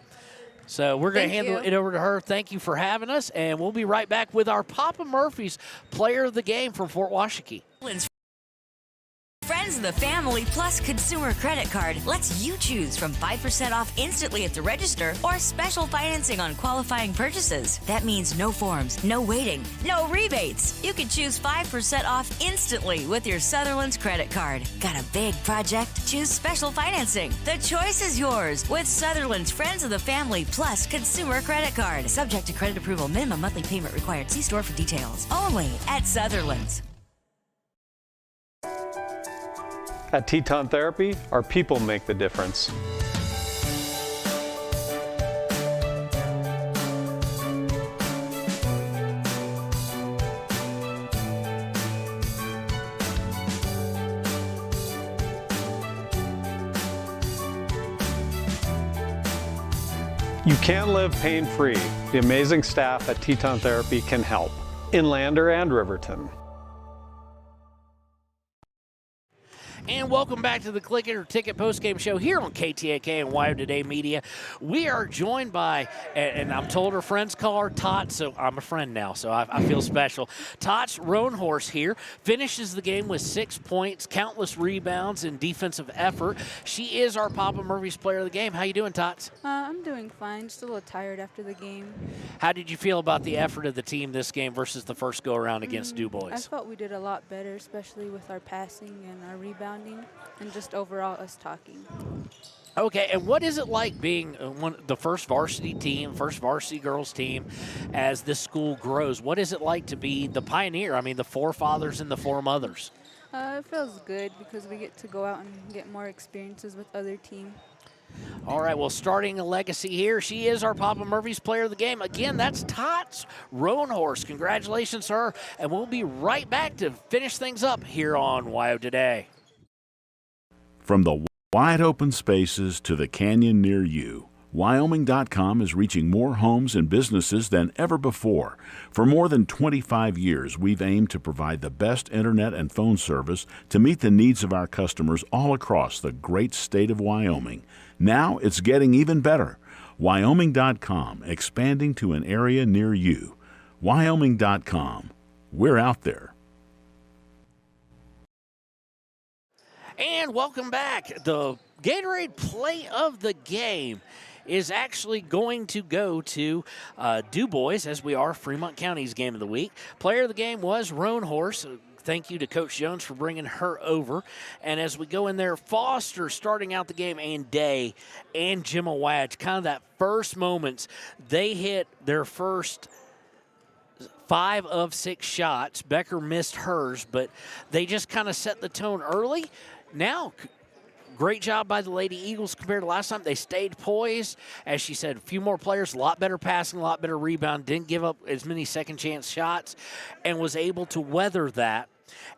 So we're going to hand it over to her. Thank you for having us, and we'll be right back with our Papa Murphy's Player of the Game from Fort Washakie. Friends of the Family Plus Consumer Credit Card lets you choose from 5% off instantly at the register or special financing on qualifying purchases. That means no forms, no waiting, no rebates. You can choose 5% off instantly with your Sutherland's credit card. Got a big project? Choose special financing. The choice is yours with Sutherland's Friends of the Family Plus Consumer Credit Card. Subject to credit approval. Minimum monthly payment required. See store for details. Only at Sutherland's. At Teton Therapy, our people make the difference. You can live pain-free. The amazing staff at Teton Therapy can help in Lander and Riverton. And welcome back to the Click It or Ticket postgame show here on KTAK and WYO Today Media. We are joined by, and I'm told her friends call her Tots, so I'm a friend now, so I feel special. Tots Roanhorse here finishes the game with 6 points, countless rebounds, and defensive effort. She is our Papa Murphy's Player of the Game. How you doing, Tots? I'm doing fine. Just a little tired after the game. How did you feel about the effort of the team this game versus the first go-around against Dubois? I felt we did a lot better, especially with our passing and our rebounding, and just overall us talking. Okay, and what is it like being the first varsity team, first varsity girls team as this school grows? What is it like to be the pioneer? I mean, the forefathers and the foremothers. It feels good because we get to go out and get more experiences with other teams. All right, well, starting a legacy here, she is our Papa Murphy's player of the game. Again, that's Tots Roanhorse. Congratulations to her, and we'll be right back to finish things up here on WYO Today. From the wide open spaces to the canyon near you, Wyoming.com is reaching more homes and businesses than ever before. For more than 25 years, we've aimed to provide the best internet and phone service to meet the needs of our customers all across the great state of Wyoming. Now it's getting even better. Wyoming.com, expanding to an area near you. Wyoming.com. We're out there. And welcome back. The Gatorade Play of the Game is actually going to go to Dubois, as we are Fremont County's Game of the Week. Player of the game was Roanhorse. Thank you to Coach Jones for bringing her over. And as we go in there, Foster starting out the game, and Day and Gemma Wadge, kind of that first moments, they hit their first 5 of 6 shots. Becker missed hers, but they just kind of set the tone early. Now, great job by the Lady Eagles compared to last time. They stayed poised. As she said, a few more players, a lot better passing, a lot better rebound, didn't give up as many second chance shots, and was able to weather that.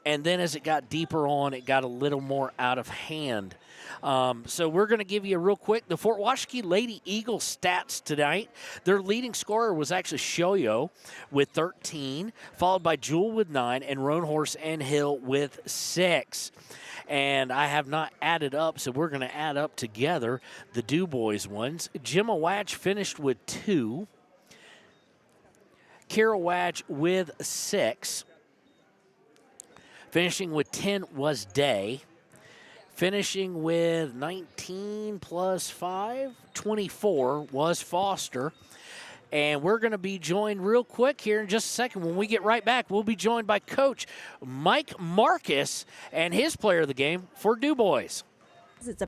And then as it got deeper on, it got a little more out of hand. So we're going to give you a real quick, the Fort Washakie Lady Eagles stats tonight. Their leading scorer was actually Shoyo with 13, followed by Jewel with 9, and Roanhorse and Hill with 6. And I have not added up, so we're going to add up together the Dubois ones. Gemma Wadge finished with 2. Kara Wadge with 6. Finishing with 10 was Day. Finishing with 19 plus 5, 24 was Foster. And we're going to be joined real quick here in just a second. When we get right back, we'll be joined by Coach Mike Marcus and his player of the game for Dubois. It's a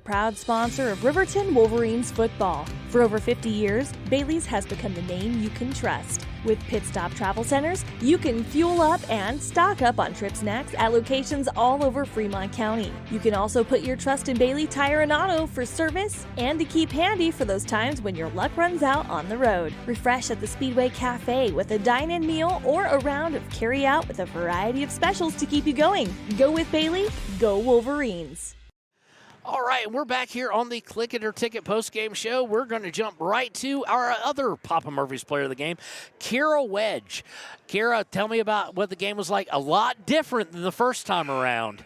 proud sponsor of Riverton Wolverines football. For over 50 years, Bailey's has become the name you can trust. With Pit Stop Travel Centers, you can fuel up and stock up on trip snacks at locations all over Fremont County. You can also put your trust in Bailey Tire and Auto for service and to keep handy for those times when your luck runs out on the road. Refresh at the Speedway Cafe with a dine-in meal or a round of carry-out with a variety of specials to keep you going. Go with Bailey, go Wolverines. All right, we're back here on the Click It or Ticket postgame show. We're going to jump right to our other Papa Murphy's player of the game, Kara Wedge. Kara, tell me about what the game was like. A lot different than the first time around.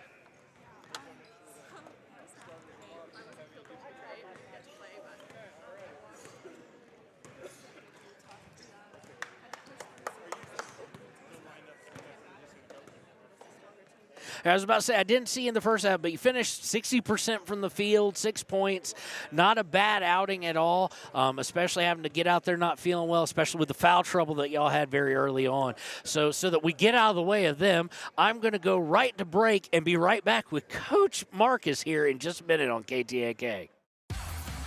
I was about to say, I didn't see in the first half, but you finished 60% from the field, 6 points. Not a bad outing at all, especially having to get out there not feeling well, especially with the foul trouble that y'all had very early on. So that we get out of the way of them, I'm going to go right to break and be right back with Coach Marcus here in just a minute on KTAK.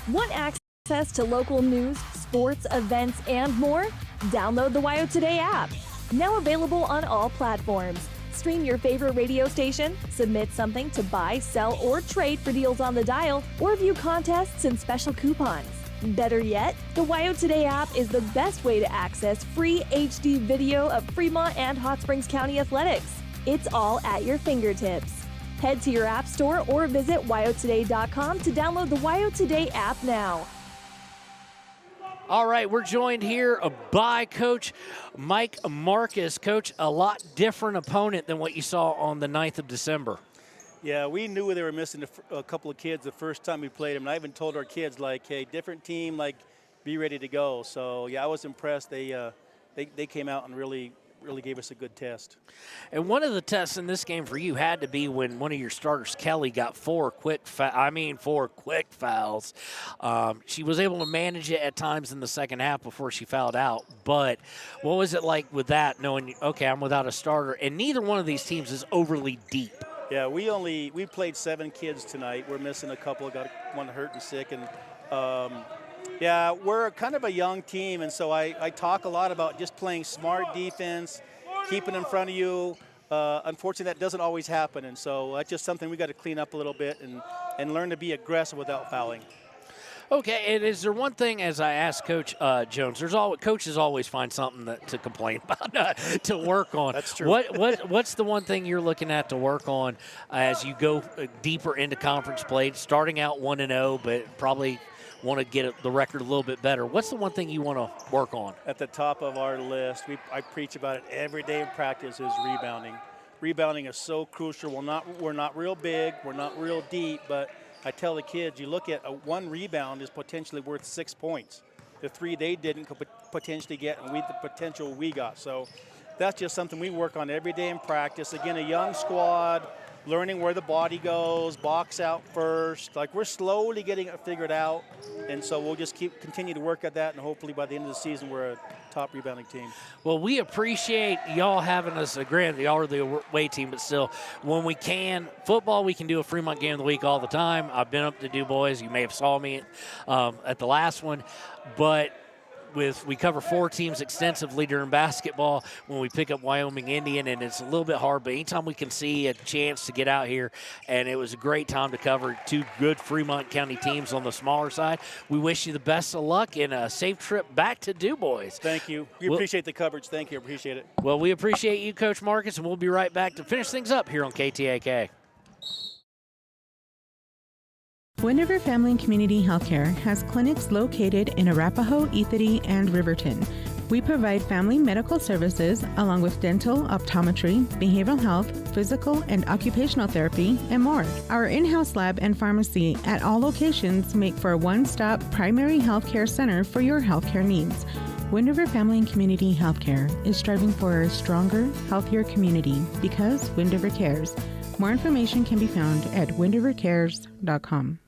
Want access to local news, sports, events, and more? Download the WYO Today app. Now available on all platforms. Stream your favorite radio station, submit something to buy, sell, or trade for deals on the dial, or view contests and special coupons. Better yet, the WYO Today app is the best way to access free HD video of Fremont and Hot Springs County athletics. It's all at your fingertips. Head to your app store or visit wyotoday.com to download the WYO Today app now. All right, we're joined here by Coach Mike Marcus. Coach, a lot different opponent than what you saw on the 9th of December. Yeah, we knew they were missing a couple of kids the first time we played them. And I even told our kids, like, hey, different team, like, be ready to go. So, yeah, I was impressed. They came out and really gave us a good test. And one of the tests in this game for you had to be when one of your starters, Kelly, got 4 quick fouls. She was able to manage it at times in the second half before she fouled out. But what was it like with that, knowing, okay, I'm without a starter, and neither one of these teams is overly deep? Yeah, we played 7 kids tonight. We're missing a couple, got one hurt and sick, and yeah, we're kind of a young team, and so I talk a lot about just playing smart defense, keeping in front of you, unfortunately, that doesn't always happen, and so that's just something we got to clean up a little bit and learn to be aggressive without fouling. Okay, and is there one thing, as I asked Coach Jones, coaches always find something to complain about, to work on. That's true. What's the one thing you're looking at to work on as you go deeper into conference play, starting out 1-0, but probably want to get the record a little bit better? What's the one thing you want to work on? At the top of our list, I preach about it every day in practice, is rebounding. Rebounding is so crucial. We're not real big, we're not real deep, but I tell the kids, you look at one rebound is potentially worth 6 points. The 3 they didn't could potentially get, and the potential we got. So that's just something we work on every day in practice. Again, a young squad, learning where the body goes, box out first. Like, we're slowly getting it figured out, and so we'll just continue to work at that, and hopefully by the end of the season we're a top rebounding team. Well, we appreciate y'all having us. Granted, y'all are the away team, but still, when we can, football, we can do a Fremont game of the week all the time. I've been up to Dubois. You may have saw me at the last one, but we cover 4 teams extensively during basketball when we pick up Wyoming Indian, and it's a little bit hard, but anytime we can see a chance to get out here, and it was a great time to cover 2 good Fremont County teams on the smaller side. We wish you the best of luck and a safe trip back to Dubois. Thank you. We appreciate the coverage. Thank you. Appreciate it. Well, we appreciate you, Coach Marcus, and we'll be right back to finish things up here on KTAK. Wind River Family and Community Healthcare has clinics located in Arapahoe, Ethity, and Riverton. We provide family medical services along with dental, optometry, behavioral health, physical and occupational therapy, and more. Our in-house lab and pharmacy at all locations make for a one-stop primary healthcare center for your healthcare needs. Wind River Family and Community Healthcare is striving for a stronger, healthier community because Wind River cares. More information can be found at windrivercares.com.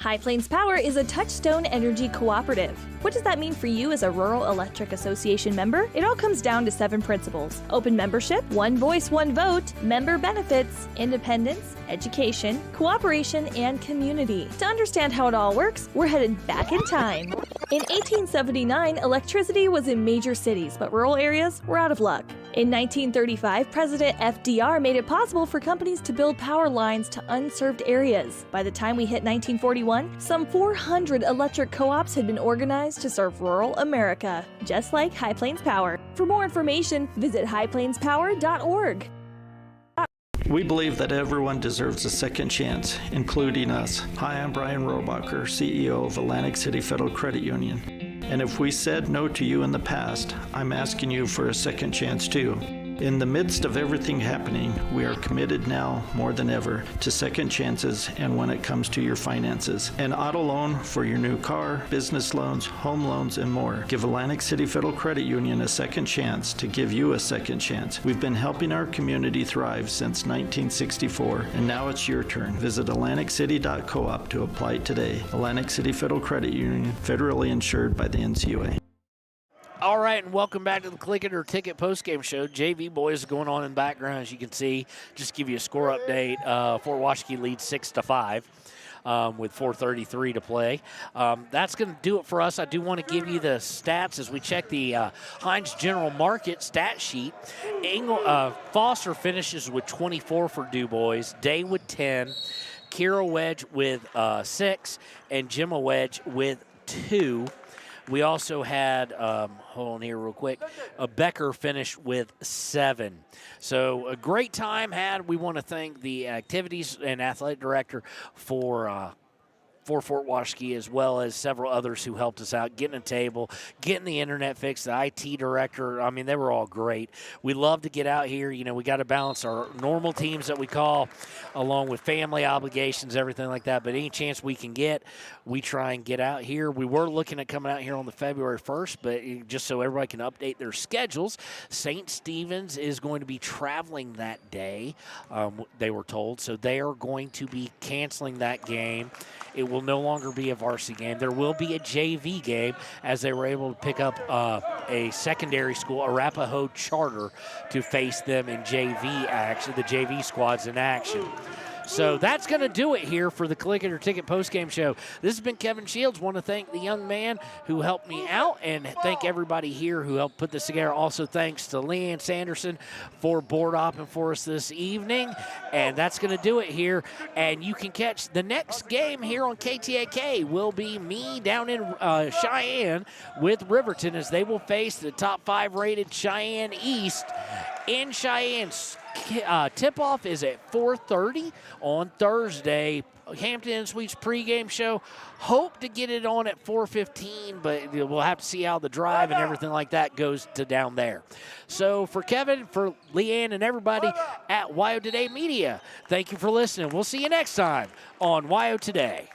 High Plains Power is a Touchstone Energy cooperative. What does that mean for you as a Rural Electric Association member? It all comes down to 7 principles: open membership, one voice, one vote, member benefits, independence, education, cooperation, and community. To understand how it all works, we're headed back in time. In 1879, electricity was in major cities, but rural areas were out of luck. In 1935, President FDR made it possible for companies to build power lines to unserved areas. By the time we hit 1941, some 400 electric co-ops had been organized to serve rural America, just like High Plains Power. For more information, visit highplainspower.org. We believe that everyone deserves a second chance, including us. Hi, I'm Brian Robacher, CEO of Atlantic City Federal Credit Union. And if we said no to you in the past, I'm asking you for a second chance too. In the midst of everything happening, we are committed now more than ever to second chances and when it comes to your finances. An auto loan for your new car, business loans, home loans, and more. Give Atlantic City Federal Credit Union a second chance to give you a second chance. We've been helping our community thrive since 1964, and now it's your turn. Visit AtlanticCity.coop to apply today. Atlantic City Federal Credit Union, federally insured by the NCUA. All right, and welcome back to the Click It or Ticket postgame show. JV boys going on in the background, as you can see. Just give you a score update. Fort Washakie leads 6-5 with 4:33 to play. That's going to do it for us. I do want to give you the stats as we check the Heinz General Market stat sheet. Foster finishes with 24 for Dubois, Day with 10, Kira Wedge with 6, and Gemma Wedge with 2. We also had, hold on here real quick, Becker finished with 7. So a great time had. We want to thank the activities and athletic director for Fort Washakie, as well as several others who helped us out, getting a table, getting the internet fixed, the IT director. I mean, they were all great. We love to get out here. You know, we got to balance our normal teams that we call, along with family obligations, everything like that. But any chance we can get, we try and get out here. We were looking at coming out here on the February 1st, but just so everybody can update their schedules, St. Stephen's is going to be traveling that day, they were told. So they are going to be canceling that game. It will no longer be a varsity game. There will be a JV game, as they were able to pick up a secondary school, Arapahoe Charter, to face them in JV action, the JV squads in action. So that's going to do it here for the Click It or Ticket postgame show. This has been Kevin Shields. Want to thank the young man who helped me out and thank everybody here who helped put this together. Also thanks to Leanne Sanderson for board opping for us this evening. And that's going to do it here. And you can catch the next game here on KTAK will be me down in Cheyenne with Riverton as they will face the top 5 rated Cheyenne East in Cheyenne. Tip-off is at 4:30 on Thursday. Hampton Inn Suites pregame show. Hope to get it on at 4:15, but we'll have to see how the drive and everything like that goes to down there. So for Kevin, for Leanne, and everybody at WYO Today Media, thank you for listening. We'll see you next time on WYO Today.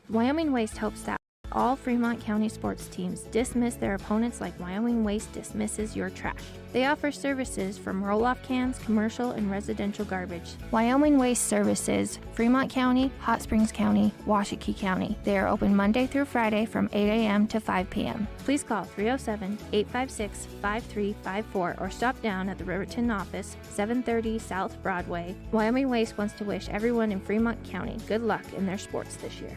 Wyoming Waste hopes that all Fremont County sports teams dismiss their opponents like Wyoming Waste dismisses your trash. They offer services from roll-off cans, commercial, and residential garbage. Wyoming Waste services Fremont County, Hot Springs County, Washakie County. They are open Monday through Friday from 8 a.m. to 5 p.m. Please call 307-856-5354 or stop down at the Riverton office, 730 South Broadway. Wyoming Waste wants to wish everyone in Fremont County good luck in their sports this year.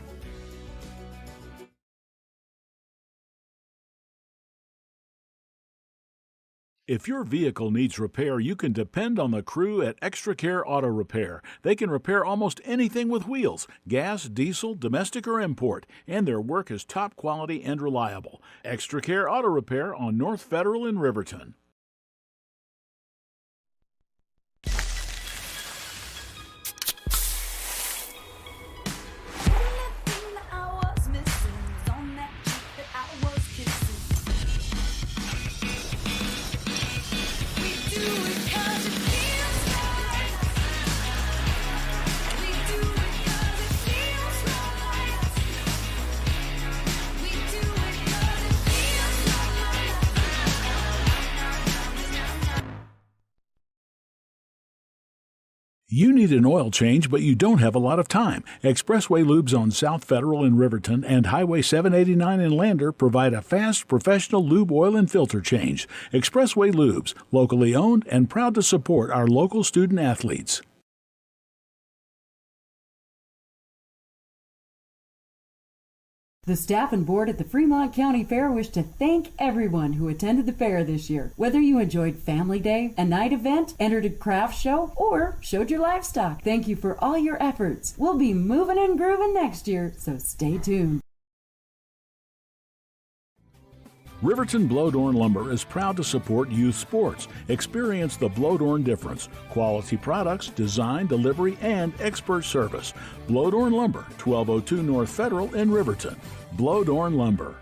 If your vehicle needs repair, you can depend on the crew at Extra Care Auto Repair. They can repair almost anything with wheels, gas, diesel, domestic, or import, and their work is top quality and reliable. Extra Care Auto Repair on North Federal in Riverton. You need an oil change, but you don't have a lot of time. Expressway Lubes on South Federal in Riverton and Highway 789 in Lander provide a fast, professional lube, oil, and filter change. Expressway Lubes, locally owned and proud to support our local student athletes. The staff and board at the Fremont County Fair wish to thank everyone who attended the fair this year. Whether you enjoyed Family Day, a night event, entered a craft show, or showed your livestock, thank you for all your efforts. We'll be moving and grooving next year, so stay tuned. Riverton Blowdorn Lumber is proud to support youth sports. Experience the Blowdorn difference. Quality products, design, delivery, and expert service. Blowdorn Lumber, 1202 North Federal in Riverton. Blowdorn Lumber.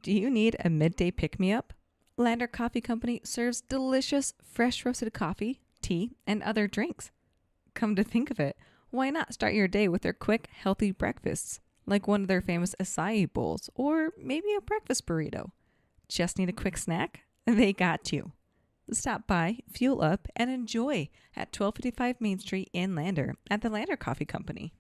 Do you need a midday pick-me-up? Lander Coffee Company serves delicious, fresh roasted coffee, tea, and other drinks. Come to think of it, why not start your day with their quick, healthy breakfasts, like one of their famous acai bowls, or maybe a breakfast burrito? Just need a quick snack? They got you. Stop by, fuel up, and enjoy at 1255 Main Street in Lander at the Lander Coffee Company.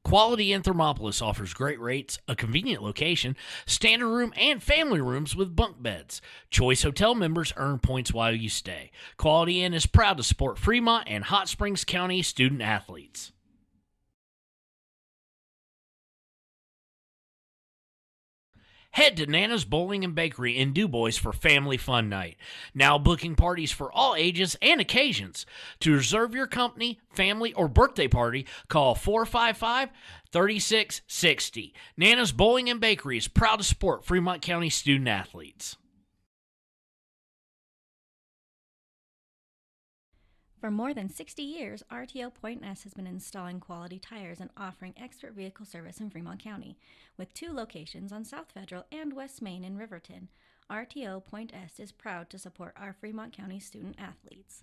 Quality in Thermopolis offers great rates, a convenient location, standard room, and family rooms with bunk beds. Choice Hotel members earn points while you stay. Quality Inn is proud to support Fremont and Hot Springs County student athletes. Head to Nana's Bowling and Bakery in Dubois for family fun night. Now booking parties for all ages and occasions. To reserve your company, family, or birthday party, call 455-3660. Nana's Bowling and Bakery is proud to support Fremont County student athletes. For more than 60 years, RTO Point S has been installing quality tires and offering expert vehicle service in Fremont County. With 2 locations on South Federal and West Main in Riverton, RTO Point S is proud to support our Fremont County student athletes.